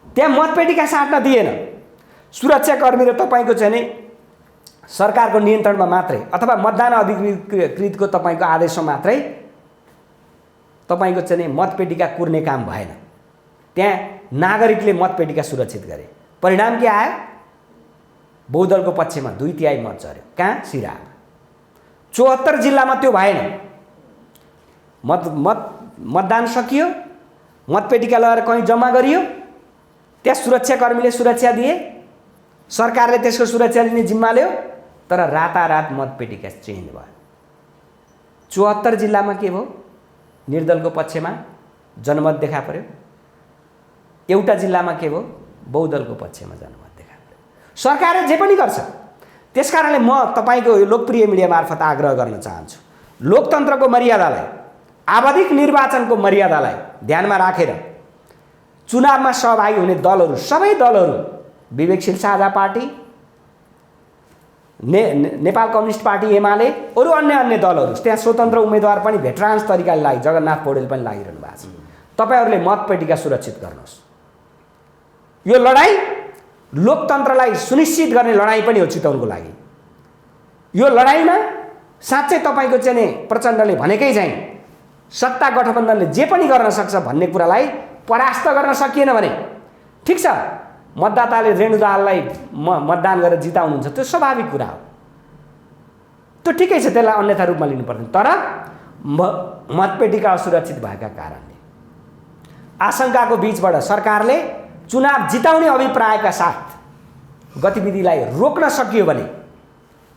त्यहाँ मतपेटिका साट्न दिएन, सुरक्षाकर्मी र तपाईँको चाहिँ नि सरकारको नियन्त्रणमा मात्रै अथवा मतदान अधिकृतको तपाईँको आदेशमा मात्रै तपाईँको चाहिँ नि मतपेटिका कुर्ने काम भएन। त्यहाँ नागरिकले मतपेटिका सुरक्षित गरे। परिणाम के आयो? बहुदलको पक्षमा 2/3 मत झर्यो। कहाँ? सिराहामा। 74 जिल्लामा त्यो भएन। मतदान सकियो, मतपेटिका लगाएर कहीँ जम्मा गरियो, त्यहाँ सुरक्षाकर्मीले सुरक्षा दिए, सरकारले त्यसको सुरक्षा लिने जिम्मा लियो, तर रातारात मतपेटिका चेन्ज भयो। 74 जिल्लामा के भयो? निर्दलको पक्षमा जनमत देखा पर्यो। एउटा जिल्लामा के भयो? बहुदलको पक्षमा जनमत देखा पर्यो। सरकारले जे पनि गर्छ। त्यसकारणले म तपाईँको यो लोकप्रिय मिडिया मार्फत आग्रह गर्न चाहन्छु, लोकतन्त्रको मर्यादालाई, आवधिक निर्वाचनको मर्यादालाई ध्यानमा राखेर चुनावमा सहभागी हुने दलहरू, सबै दलहरू, Bibeksheel Sajha party, Nepal communist party, UML, अरू अन्य दलहरू, त्यहाँ स्वतन्त्र उम्मेदवार पनि भेटरान्स तरिकाले लागि, जगन्नाथ पौडेल पनि लागिरहनु भएको छ। तपाईँहरूले मतपेटिका सुरक्षित गर्नुहोस्। यो लडाइँ लोकतन्त्रलाई सुनिश्चित गर्ने लडाइँ पनि हो चितवनको लागि। यो लडाइँमा साँच्चै तपाईँको चाहिँ प्रचण्डले भनेकै चाहिँ सत्ता गठबन्धनले जे पनि गर्न सक्छ भन्ने कुरालाई परास्त गर्न सकिएन भने ठिक छ, मतदाताले रेणु दाहाललाई मतदान गरेर जिताउनुहुन्छ, त्यो स्वाभाविक कुरा हो, त्यो ठिकै छ, त्यसलाई अन्यथा रूपमा लिनु पर्दैन। तर मतपेटिका असुरक्षित भएका कारणले आशंकाको बीचबाट सरकारले चुनाव जिताउने अभिप्रायका साथ गतिविधिलाई रोक्न सकियो भने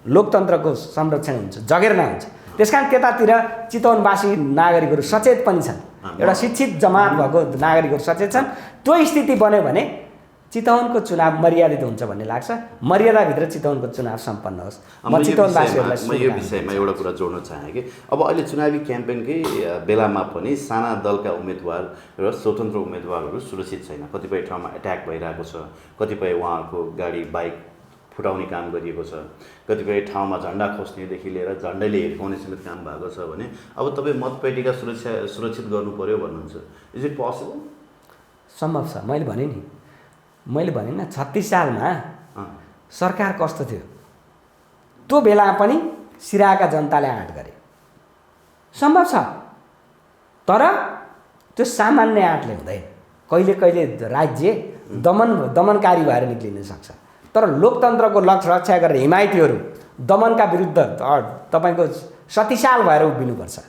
लोकतन्त्रको संरक्षण हुन्छ, जगेर्ना हुन्छ। त्यसकारण त्यतातिर चितवनवासी नागरिकहरू सचेत पनि छन्, एउटा शिक्षित जमात भएको नागरिकहरू सचेत छन्। त्यो स्थिति बन्यो भने चितवनको चुनाव मर्यादित हुन्छ भन्ने लाग्छ। मर्यादाभित्र चितवनको चुनाव सम्पन्न होस्। म चितवनवासीहरूलाई यो विषयमा एउटा कुरा जोड्न चाहेँ कि अब अहिले चुनावी क्याम्पेनकै बेलामा पनि साना दलका उम्मेदवार र स्वतन्त्र उम्मेदवारहरू सुरक्षित छैन। कतिपय ठाउँमा एट्याक भइरहेको छ, कतिपय उहाँहरूको गाडी बाइक फुटाउने काम गरिएको छ, कतिपय ठाउँमा झन्डा खोस्नेदेखि लिएर झन्डैले हिर्काउने समेत काम भएको छ भने अब तपाईँ मतपेटिका सुरक्षित गर्नु पर्यो भन्नुहुन्छ। Is it possible? सम्भव छ। मैले भने न 36 सालमा सरकार कस्तो थियो, त्यो बेला पनि सिराहाका जनताले आँट गरे। सम्भव छ, तर त्यो सामान्य आँटले हुँदैन। कहिले कहिले राज्य दमनकारी भएर निक्लिन सक्छ, तर लोकतन्त्रको रक्षा गरेर हिमायतीहरू दमनका विरुद्ध तपाईँको शक्तिशाल भएर उभिनुपर्छ।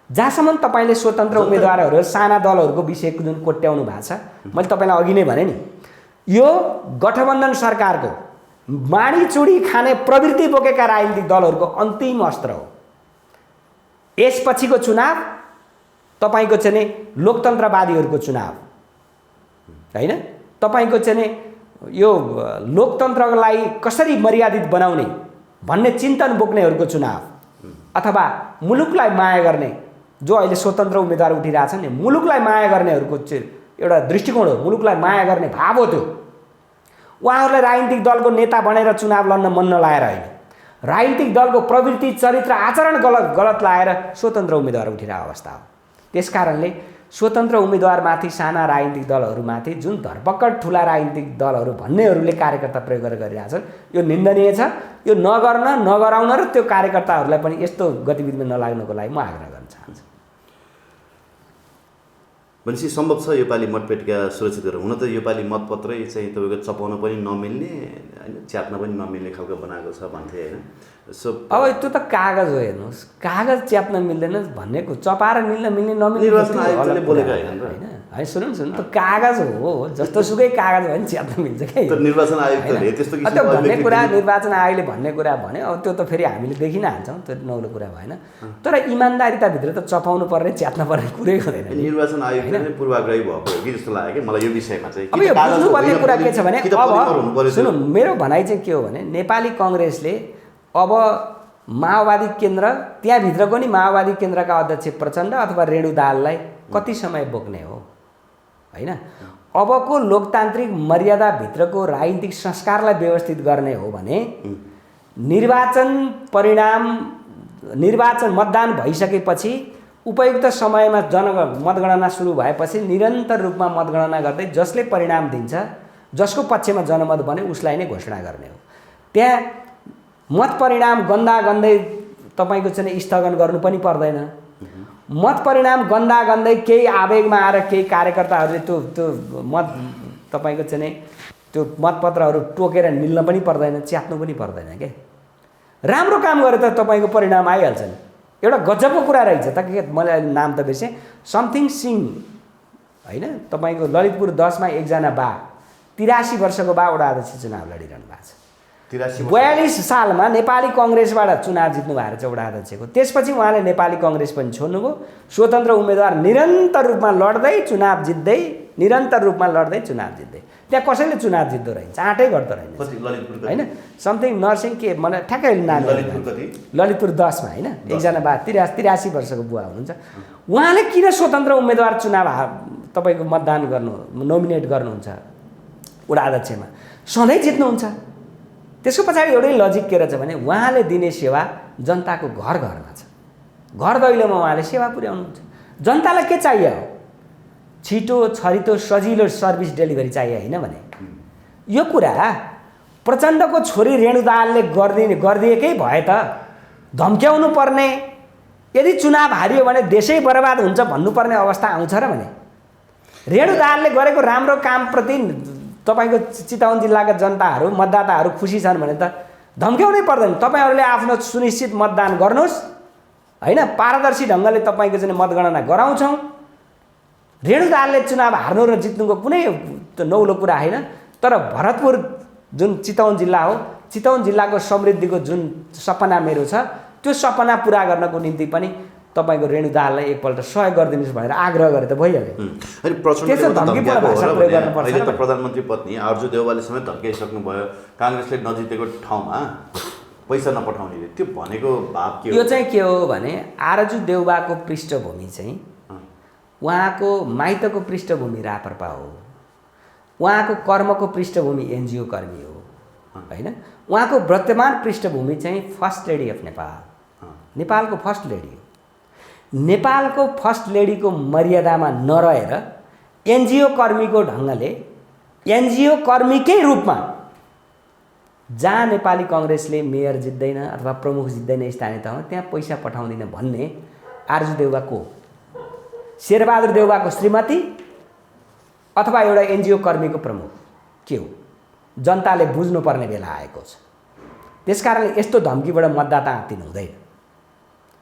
जहाँसम्म तपाईँले स्वतन्त्र उम्मेदवारहरू, साना दलहरूको विषय जुन कोट्याउनु भएको छ, मैले तपाईँलाई अघि नै भने नि, यो गठबन्धन सरकारको माडीचुडी खाने प्रवृत्ति बोकेका राजनीतिक दलहरूको अन्तिम अस्त्र हो। यसपछिको चुनाव तपाईँको चाहिँ नि लोकतन्त्रवादीहरूको चुनाव होइन, तपाईँको चाहिँ नि यो लोकतन्त्रलाई कसरी मर्यादित बनाउने भन्ने चिन्तन बोक्नेहरूको चुनाव, अथवा मुलुकलाई माया गर्ने, जो अहिले स्वतन्त्र उम्मेदवार उठिरहेछन् नि, मुलुकलाई माया गर्नेहरूको एउटा दृष्टिकोण हो, मुलुकलाई माया गर्ने भाव हो त्यो। उहाँहरूलाई राजनीतिक दलको नेता बनेर चुनाव लड्न मन नलाएर होइन, राजनीतिक दलको प्रवृत्ति, चरित्र, आचरण गलत लाएर स्वतन्त्र उम्मेदवार उठिरहेको अवस्था हो। त्यसकारणले स्वतन्त्र उम्मेदवारमाथि, साना राजनीतिक दलहरूमाथि जुन धरपकड ठुला राजनीतिक दलहरू भन्नेहरूले कार्यकर्ता प्रयोग गरिरहेछन्, यो निन्दनीय छ। यो नगराउन र त्यो कार्यकर्ताहरूलाई पनि यस्तो गतिविधिमा नलाग्नको लागि म आग्रह गर्न चाहन्छु। भनेपछि सम्भव छ योपालि मतपेटिका सुरक्षित गरेर हुन त योपालि मतपत्रै चाहिँ तपाईँको चपाउन पनि नमिल्ने होइन च्यात्न पनि नमिल्ने खालको बनाएको छ भन्थे होइन सो अब त्यो त कागज हो हेर्नुहोस् कागज च्याप्न मिल्दैन भनेको चपाएर मिल्ने नमिल्ने निर्वाचन आयोगले बोलेको होइन है सुन्नु त कागज हो जस्तोसुकै कागज भयो भने च्याप्न मिल्छ क्या त निर्वाचन आयोगले त्यस्तो त्यो भन्ने कुरा निर्वाचन आयोगले भन्ने कुरा भने अब त्यो त फेरि हामीले देखिन हाल्छौँ त्यो नौलो कुरा भएन तर इमान्दारिताभित्र त चपाउनु पर्ने च्यात्न पर्ने कुरै हुँदैन निर्वाचन आयोगले नै पूर्वाग्रही भएको हो कि जस्तो लाग्यो कि मलाई यो विषयमा चाहिँ अब यो बुझ्नुपर्ने कुरा के छ भने अब सुन्नु मेरो भनाइ चाहिँ के हो भने नेपाली कङ्ग्रेसले अब माओवादी केन्द्र त्यहाँभित्रको नि माओवादी केन्द्रका अध्यक्ष प्रचण्ड अथवा रेणु दाहाललाई कति समय बोक्ने हो होइन अबको लोकतान्त्रिक मर्यादाभित्रको राजनीतिक संस्कारलाई व्यवस्थित गर्ने हो भने निर्वाचन मतदान भइसकेपछि उपयुक्त समयमा मतगणना सुरु भएपछि निरन्तर रूपमा मतगणना गर्दै जसले परिणाम दिन्छ जसको पक्षमा जनमत बन्यो उसलाई नै घोषणा गर्ने हो त्यहाँ मत परिणाम गन्दै तपाईँको चाहिँ स्थगन गर्नु पनि पर्दैन मत परिणाम गन्दै केही आवेगमा आएर केही कार्यकर्ताहरूले त्यो मत तपाईँको चाहिँ त्यो मतपत्रहरू टोकेर निल्न पनि पर्दैन च्यात्नु पनि पर्दैन के राम्रो काम गरे त तपाईँको परिणाम आइहाल्छ नि एउटा गजबको कुरा रहेछ त के मलाई नाम त बिर्सेँ समथिङ सिंह होइन तपाईँको ललितपुर 10 मा एकजना बा 83 वर्षको बा वडा अध्यक्ष चुनाव लडिरहनु भएको छ 42 सालमा नेपाली कङ्ग्रेसबाट चुनाव जित्नु भएको छ वडा अध्यक्षको त्यसपछि उहाँले नेपाली कङ्ग्रेस पनि छोड्नुभयो स्वतन्त्र उम्मेदवार निरन्तर रूपमा लड्दै चुनाव जित्दै त्यहाँ कसैले चुनाव जित्दो रहेछ आँटै गर्दो रहेछ होइन समथिङ नर्सिङ के मलाई ठ्याक्कै नाम ललितपुर 10 मा होइन एकजना बा 83 वर्षको बुवा हुनुहुन्छ उहाँले किन स्वतन्त्र उम्मेदवार चुनाव तपाईँको मतदान गर्नु नोमिनेट गर्नुहुन्छ वडा अध्यक्षमा सधैँ जित्नुहुन्छ त्यसको पछाडि एउटै लजिक के रहेछ भने उहाँले दिने सेवा जनताको घर घरमा छ घर दैलोमा उहाँले सेवा पुर्याउनुहुन्छ जनतालाई के चाहियो हो छिटो छरितो सजिलो सर्भिस डेलिभरी चाहियो होइन भने यो कुरा प्रचण्डको छोरी रेणु दाहालले गरिदिएकै भए त धम्क्याउनु पर्ने यदि चुनाव हारियो भने देशै बर्बाद हुन्छ भन्नुपर्ने अवस्था आउँछ र भने रेणु दाहालले गरेको राम्रो कामप्रति तपाईँको चितवन जिल्लाका जनताहरू मतदाताहरू खुसी छन् भने त धम्क्याउनै पर्दैन तपाईँहरूले आफ्नो सुनिश्चित मतदान गर्नुहोस् होइन पारदर्शी ढङ्गले तपाईँको चाहिँ मतगणना गराउँछौँ रेणु दाहालले चुनाव हार्नु र जित्नुको कुनै नौलो कुरा होइन तर भरतपुर जुन चितवन जिल्ला हो चितवन जिल्लाको समृद्धिको जुन सपना मेरो छ त्यो सपना पुरा गर्नको निम्ति पनि तपाईँको रेणु दाहाललाई एकपल्ट सहयोग गरिदिनुहोस् भनेर आग्रह गरे त भइहाल्यो प्रधानमन्त्री पत्नी आरजु देउवाले समेत धम्काइसक्नु भयो काङ्ग्रेसले नजितेको ठाउँमा पैसा नपठाउने त्यो भनेको भाव के हो यो चाहिँ के हो भने आरजु देउवाको पृष्ठभूमि चाहिँ उहाँको माइतको पृष्ठभूमि राप्रपा हो उहाँको कर्मको पृष्ठभूमि एनजिओ कर्मी हो होइन उहाँको वर्तमान पृष्ठभूमि चाहिँ फर्स्ट लेडी अफ नेपालको फर्स्ट लेडी हो नेपालको फर्स्ट लेडीको मर्यादामा नरहेर एनजिओ कर्मीको ढङ्गले एनजिओ कर्मीकै रूपमा जहाँ नेपाली कङ्ग्रेसले मेयर जित्दैन अथवा प्रमुख जित्दैन स्थानीय तहमा त्यहाँ पैसा पठाउँदैन भन्ने आरजु देउवा को शेरबहादुर देउवाको श्रीमती अथवा एउटा एनजिओ कर्मीको प्रमुख के हो जनताले बुझ्नुपर्ने बेला आएको छ त्यसकारणले यस्तो धम्कीबाट मतदाता आत्तिनु हुँदैन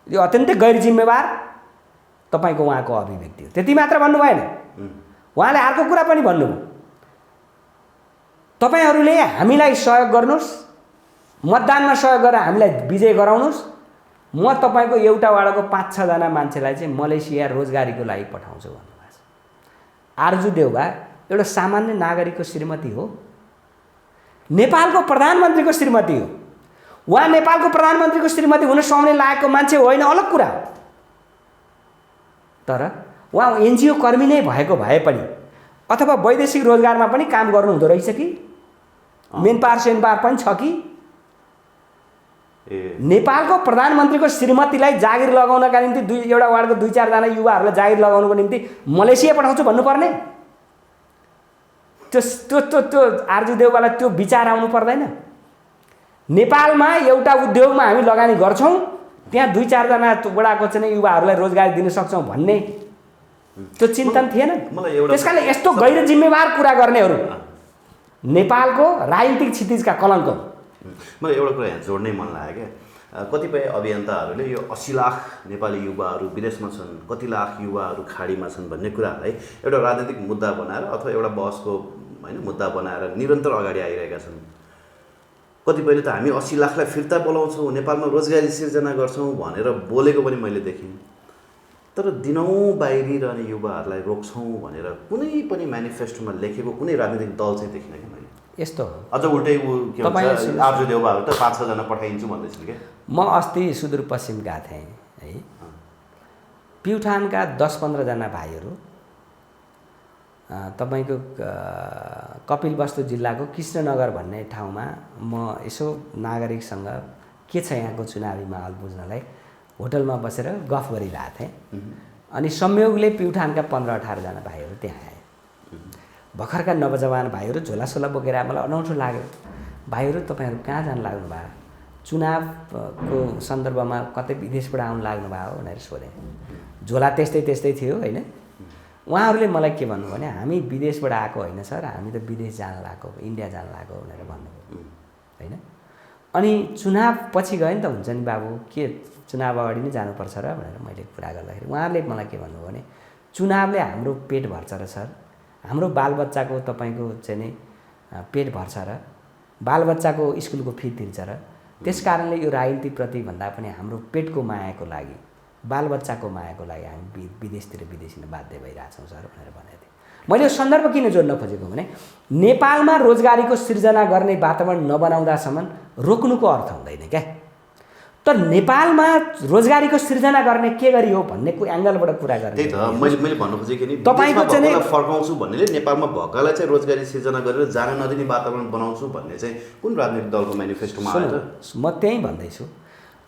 यो अत्यन्तै गैर जिम्मेवार तपाईँको उहाँको अभिव्यक्ति हो त्यति मात्र भन्नु भएन उहाँले अर्को कुरा पनि भन्नुभयो तपाईँहरूले हामीलाई सहयोग गर्नुहोस् मतदानमा सहयोग गरेर हामीलाई विजय गराउनुहोस् म तपाईँको एउटा वाडाको 5-6 जना मान्छेलाई चाहिँ मलेसिया रोजगारीको लागि पठाउँछु भन्नुभएको छ आरजु देउवा एउटा सामान्य नागरिकको श्रीमती हो नेपालको प्रधानमन्त्रीको श्रीमती हो उहाँ नेपालको प्रधानमन्त्रीको श्रीमती हुन सुहाउने लागेको मान्छे होइन अलग कुरा तर उहाँ एनजिओ कर्मी नै भएको भए पनि अथवा वैदेशिक रोजगारमा पनि काम गर्नुहुँदो रहेछ कि मेन पावर सेन पावर पनि छ कि नेपालको प्रधानमन्त्रीको श्रीमतीलाई जागिर लगाउनका निम्ति एउटा वार्डको 2-4 जना युवाहरूलाई जागिर लगाउनको निम्ति मलेसिया पठाउँछु भन्नुपर्ने त्यो आरजु देउवालाई त्यो विचार आउनु पर्दैन नेपालमा एउटा उद्योगमा हामी लगानी गर्छौँ त्यहाँ 2-4 जना वडाको चाहिँ युवाहरूलाई रोजगारी दिन सक्छौँ भन्ने त्यो चिन्तन थिएन। मलाई एउटा त्यस कारणले यस्तो गैर जिम्मेवार कुरा गर्नेहरू नेपालको राजनीतिक क्षितिजका कलङ्क। मलाई एउटा कुरा यहाँ जोड्नै मन लाग्यो क्या, कतिपय अभियन्ताहरूले यो 80 लाख नेपाली युवाहरू विदेशमा छन्, कति लाख युवाहरू खाडीमा छन् भन्ने कुरालाई एउटा राजनीतिक मुद्दा बनाएर अथवा एउटा बहसको होइन मुद्दा बनाएर निरन्तर अगाडि आइरहेका छन्। कतिपयले त हामी 80 लाखलाई फिर्ता बोलाउँछौँ, नेपालमा रोजगारी सिर्जना गर्छौँ भनेर बोलेको पनि मैले देखेँ। तर दिनौँ बाहिरिरहने युवाहरूलाई रोक्छौँ भनेर कुनै पनि म्यानिफेस्टोमा लेखेको कुनै राजनीतिक दल चाहिँ देखिनँ कि मैले। यस्तो अझ उल्टै के भन्छ आर्जु देउबाहरू त 5-6 जना पठाइन्छु भन्दैछन् क्या। म अस्ति सुदूरपश्चिम गएको थिएँ है, प्युठानका 10-15 जना भाइहरू तपाईँको कपिलवस्तु जिल्लाको कृष्णनगर भन्ने ठाउँमा म यसो नागरिकसँग के छ यहाँको चुनावी माहौल बुझ्नलाई होटलमा बसेर गफ गरिरहेको थिएँ। अनि संयोगले प्युठानका 15-18 जना भाइहरू त्यहाँ आए। भर्खरका नवजवान भाइहरू झोलासोला बोकेर मलाई अनौठो लाग्यो, भाइहरू तपाईँहरू कहाँ जानु लाग्नु भयो, चुनावको सन्दर्भमा कतै विदेशबाट आउनु लाग्नु भयो भनेर सोधेँ। झोला त्यस्तै त्यस्तै थियो होइन। उहाँहरूले मलाई के भन्नु भने हामी विदेशबाट आएको होइन सर, हामी त विदेश जान लागेको, इन्डिया जान लागेको भनेर भन्नुभयो होइन। अनि चुनाव पछि गयो नि त हुन्छ नि बाबु, के चुनाव अगाडि नै जानुपर्छ र भनेर मैले कुरा गर्दाखेरि उहाँहरूले मलाई के भन्नुभयो भने चुनावले हाम्रो पेट भर्छ र सर, हाम्रो बालबच्चाको तपाईँको चाहिँ नि पेट भर्छ र बालबच्चाको स्कुलको फी तिर्छ र त्यस कारणले यो राजनीतिप्रति भन्दा पनि हाम्रो पेटको मायाको लागि, बालबच्चाको मायाको लागि हामी विदेशतिर विदेशिन बाध्य भइरहेछौँ सर भनेर भनेको थिएँ। मैले यो सन्दर्भ किन जोड्न खोजेको भने नेपालमा रोजगारीको सिर्जना गर्ने वातावरण नबनाउँदासम्म रोक्नुको अर्थ हुँदैन क्या। तर नेपालमा रोजगारीको सिर्जना गर्ने के गरी हो भन्नेको एङ्गलबाट कुरा गर्ने। त्यही त मैले भन्नु खोजेको नि, तपाईँको चाहिँ फर्काउँछु भन्नेले नेपालमा भएकालाई चाहिँ रोजगारी सिर्जना गरेर जान नदिने वातावरण बनाउँछु भन्ने चाहिँ कुन राजनीतिक दलको म्यानिफेस्टोमा आयो त? म त्यही भन्दैछु।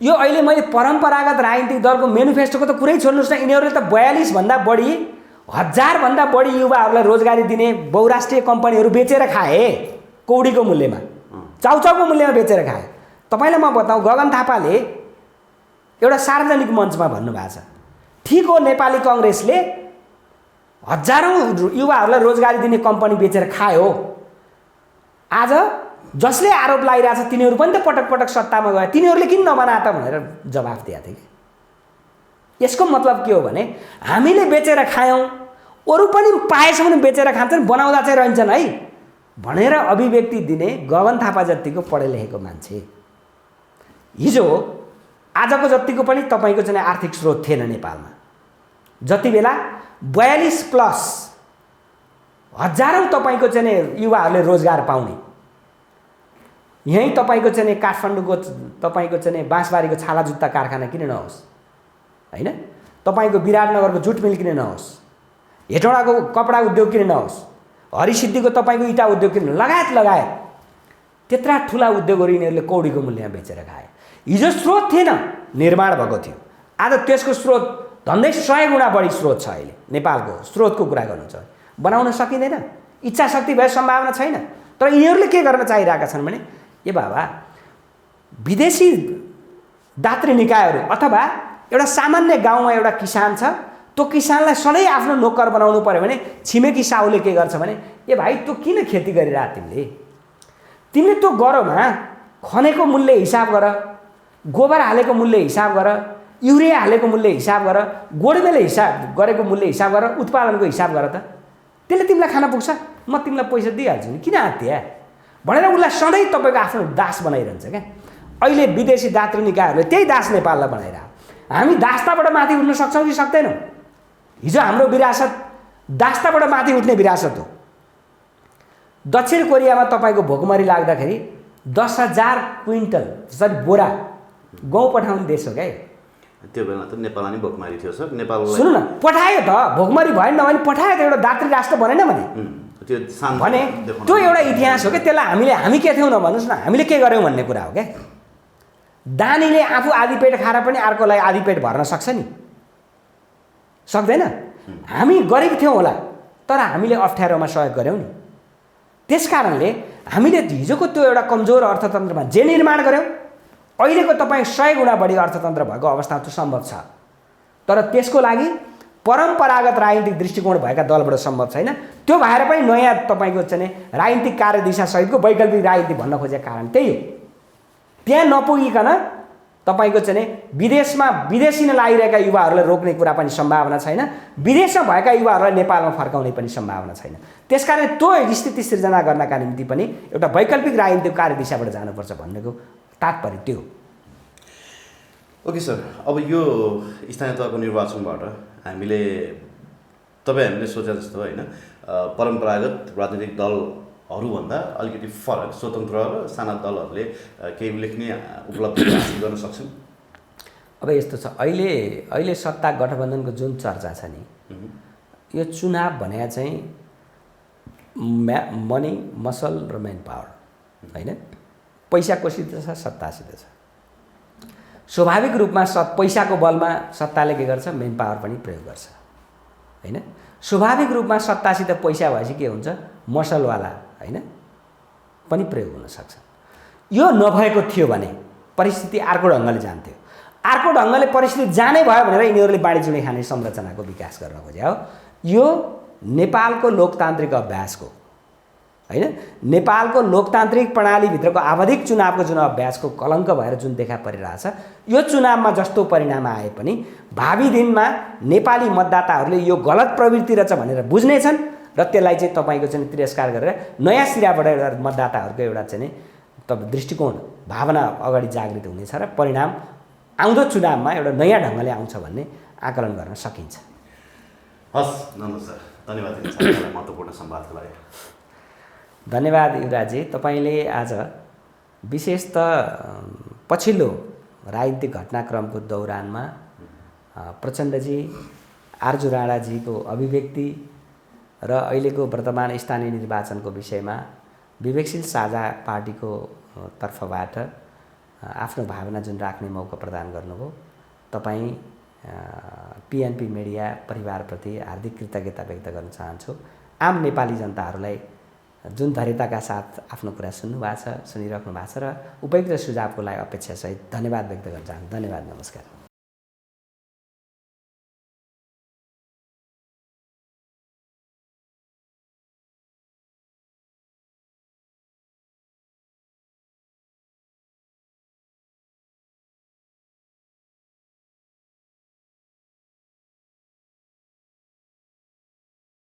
यो अहिले मैले परम्परागत राजनीतिक दलको म्यानिफेस्टोको त कुरै छोड्नुहोस् न, यिनीहरूले त 42 भन्दा बढी 1000 भन्दा बढी युवाहरूलाई रोजगारी दिने बहुराष्ट्रिय कम्पनीहरू बेचेर खाए, कौडीको मूल्यमा, चाउचाउको मूल्यमा बेचेर खाए। तपाईँलाई म बताऊँ, गगन थापाले एउटा सार्वजनिक मञ्चमा भन्नुभएको छ, ठिक हो नेपाली कङ्ग्रेसले हजारौँ युवाहरूलाई रोजगारी दिने कम्पनी बेचेर खायो, आज जसले आरोप लगाइरहेछ तिनीहरू पनि त पटक पटक सत्तामा गए, तिनीहरूले किन नबना त भनेर जवाफ दिएको थियो कि। यसको मतलब के हो भने हामीले बेचेर खायौँ, अरू पनि पाएछौँ भने बेचेर खान्छन्, बनाउँदा चाहिँ रहन्छन् है भनेर अभिव्यक्ति दिने गगन थापा जतिको पढे लेखेको मान्छे हिजो आजको जतिको पनि तपाईँको चाहिँ आर्थिक स्रोत थिएन नेपालमा। जति बेला 42+ हजारौँ तपाईँको चाहिँ युवाहरूले रोजगार पाउने, यहीँ तपाईँको चाहिँ काठमाडौँको तपाईँको चाहिँ बाँसबारीको छाला जुत्ता कारखाना किन नहोस् होइन, तपाईँको विराटनगरको जुट मिल किन नहोस्, हेटौँडाको कपडा उद्योग किन नहोस्, हरिसिद्धिको तपाईँको इँटा उद्योग किन, लगायत लगायत त्यत्रा ठुला उद्योगहरू यिनीहरूले कौडीको मूल्यमा बेचेर खाए। हिजो स्रोत थिएन, निर्माण भएको थियो, आज त्यसको स्रोत झन्डै 100 गुणा बढी स्रोत छ। अहिले नेपालको स्रोतको कुरा गर्नु छ, बनाउन सकिँदैन, इच्छा शक्ति भए सम्भावना छैन। तर यिनीहरूले के गर्न चाहिरहेका छन् भने ए बाबा विदेशी दात्री निकायहरू अथवा एउटा सामान्य गाउँमा एउटा किसान छ, त्यो किसानलाई सधैँ आफ्नो नोकर बनाउनु पर्यो भने छिमेकी साहुले के गर्छ भने ए भाइ तँ किन खेती गरिरह, तिमीले त्यो गरौँमा खनेको मूल्य हिसाब गर, गोबर हालेको मूल्य हिसाब गर, युरिया हालेको मूल्य हिसाब गर, गोडमेले हिसाब गरेको मूल्य हिसाब गर, उत्पादनको हिसाब गर, त त्यसले तिमीलाई खान पुग्छ, म तिमीलाई पैसा दिइहाल्छु नि, किन आत्या भनेर उसलाई सधैँ तपाईँको आफ्नो दास बनाइरहन्छ क्या। अहिले विदेशी दात्री निकायहरूले त्यही दास नेपाललाई बनाइरह। हामी दासताबाट माथि उठ्न सक्छौँ कि सक्दैनौँ? हिजो हाम्रो विरासत दासताबाट माथि उठ्ने विरासत हो। दक्षिण कोरियामा तपाईँको भोकमरी लाग्दाखेरि 10,000 क्विन्टल सरी बोरा गहुँ पठाउने देश हो क्या। त्यो बेला त नेपालमा नि भोकमरी थियो सर, नेपाललाई सुन्नु न, पठायो त, भोकमरी भएन भने पठायो त, एउटा दात्री राष्ट्र बनेन भने त्यो भने त्यो एउटा इतिहास हो क्या। त्यसलाई हामी के थियौँ न भन्नुहोस् न, हामीले के गर्यौँ भन्ने कुरा हो क्या। दानीले आफू आधी पेट खाएर पनि अर्कोलाई आधी पेट भर्न सक्छ नि, सक्दैन? हामी गरिब थियौँ होला, तर हामीले अप्ठ्यारोमा सहयोग गऱ्यौँ नि। त्यस कारणले हामीले हिजोको त्यो एउटा कमजोर अर्थतन्त्रमा जे निर्माण गऱ्यौँ, अहिलेको तपाईँ 100 गुणा बढी अर्थतन्त्र भएको अवस्था त्यो सम्भव छ। तर त्यसको लागि परम्परागत राजनीतिक दृष्टिकोण भएका दलबाट सम्भव छैन। त्यो भएर पनि नयाँ तपाईँको चाहिँ राजनीतिक कार्यदिशासहितको वैकल्पिक राजनीति भन्न खोजेको कारण त्यही हो। त्यहाँ नपुगिकन तपाईँको चाहिँ विदेशमा विदेशी लागिरहेका युवाहरूलाई रोक्ने कुरा पनि सम्भावना छैन, विदेशमा भएका युवाहरूलाई नेपालमा फर्काउने पनि सम्भावना छैन। त्यसकारण त्यो स्थिति सिर्जना गर्नका निम्ति पनि एउटा वैकल्पिक राजनीतिक कार्यदिशाबाट जानुपर्छ भन्नेको तात्पर्य त्यो हो। ओके सर, अब यो स्थानीय तहको निर्वाचनबाट हामीले हामीले सोचे जस्तो होइन, परम्परागत राजनीतिक दलहरूभन्दा अलिकति फरक स्वतन्त्र र साना दलहरूले केही उल्लेखनीय उपलब्धि हासिल गर्न सक्छन्। अब यस्तो छ, अहिले सत्ता गठबन्धनको जुन चर्चा छ नि, यो चुनाव भने चाहिँ मनी मसल र मेन पावर होइन, पैसा कोसित छ, सत्तासित छ। स्वाभाविक रूपमा पैसाको बलमा सत्ताले के गर्छ, मेन पावर पनि प्रयोग गर्छ होइन। स्वाभाविक रूपमा सत्तासित पैसा भएपछि के हुन्छ, मसलवाला होइन पनि प्रयोग हुन सक्छ। यो नभएको थियो भने परिस्थिति अर्को ढङ्गले जान्थ्यो। अर्को ढङ्गले परिस्थिति जानै भयो भनेर यिनीहरूले बाँडीचुँडी खाने संरचनाको विकास गर्न खोजे हो। यो नेपालको लोकतान्त्रिक अभ्यासको होइन, नेपालको लोकतान्त्रिक प्रणालीभित्रको आवधिक चुनावको जुन अभ्यासको कलङ्क भएर जुन देखा परिरहेछ, यो चुनावमा जस्तो परिणाम आए पनि भावी दिनमा नेपाली मतदाताहरूले यो गलत प्रवृत्ति रहेछ भनेर बुझ्नेछन् र त्यसलाई चाहिँ तपाईँको चाहिँ तिरस्कार गरेर नयाँ सिराबाट एउटा मतदाताहरूको एउटा चाहिँ दृष्टिकोण भावना अगाडि जागृत हुनेछ र परिणाम आउँदो चुनावमा एउटा नयाँ ढङ्गले आउँछ भन्ने आकलन गर्न सकिन्छ। हस् नन्द सर, धन्यवाद महत्त्वपूर्ण संवादको लागि। धन्यवाद युवराजी। तपाईँले आज विशेष त पछिल्लो राजनीतिक घटनाक्रमको दौरानमा प्रचण्डजी, आर्जु राणाजीको अभिव्यक्ति र अहिलेको वर्तमान स्थानीय निर्वाचनको विषयमा विवेकशील साझा पार्टीको तर्फबाट आफ्नो भावना जुन राख्ने मौका प्रदान गर्नुभयो, तपाईँ पिएनपी मिडिया परिवारप्रति हार्दिक कृतज्ञता व्यक्त गर्न चाहन्छु। आम नेपाली जनताहरूलाई जुन धैर्यताका साथ आफ्नो कुरा सुन्नुभएको छ, सुनिराख्नु भएको छ र उपयुक्त सुझावको लागि अपेक्षासहित धन्यवाद व्यक्त गर्न चाहन्छु। धन्यवाद, नमस्कार।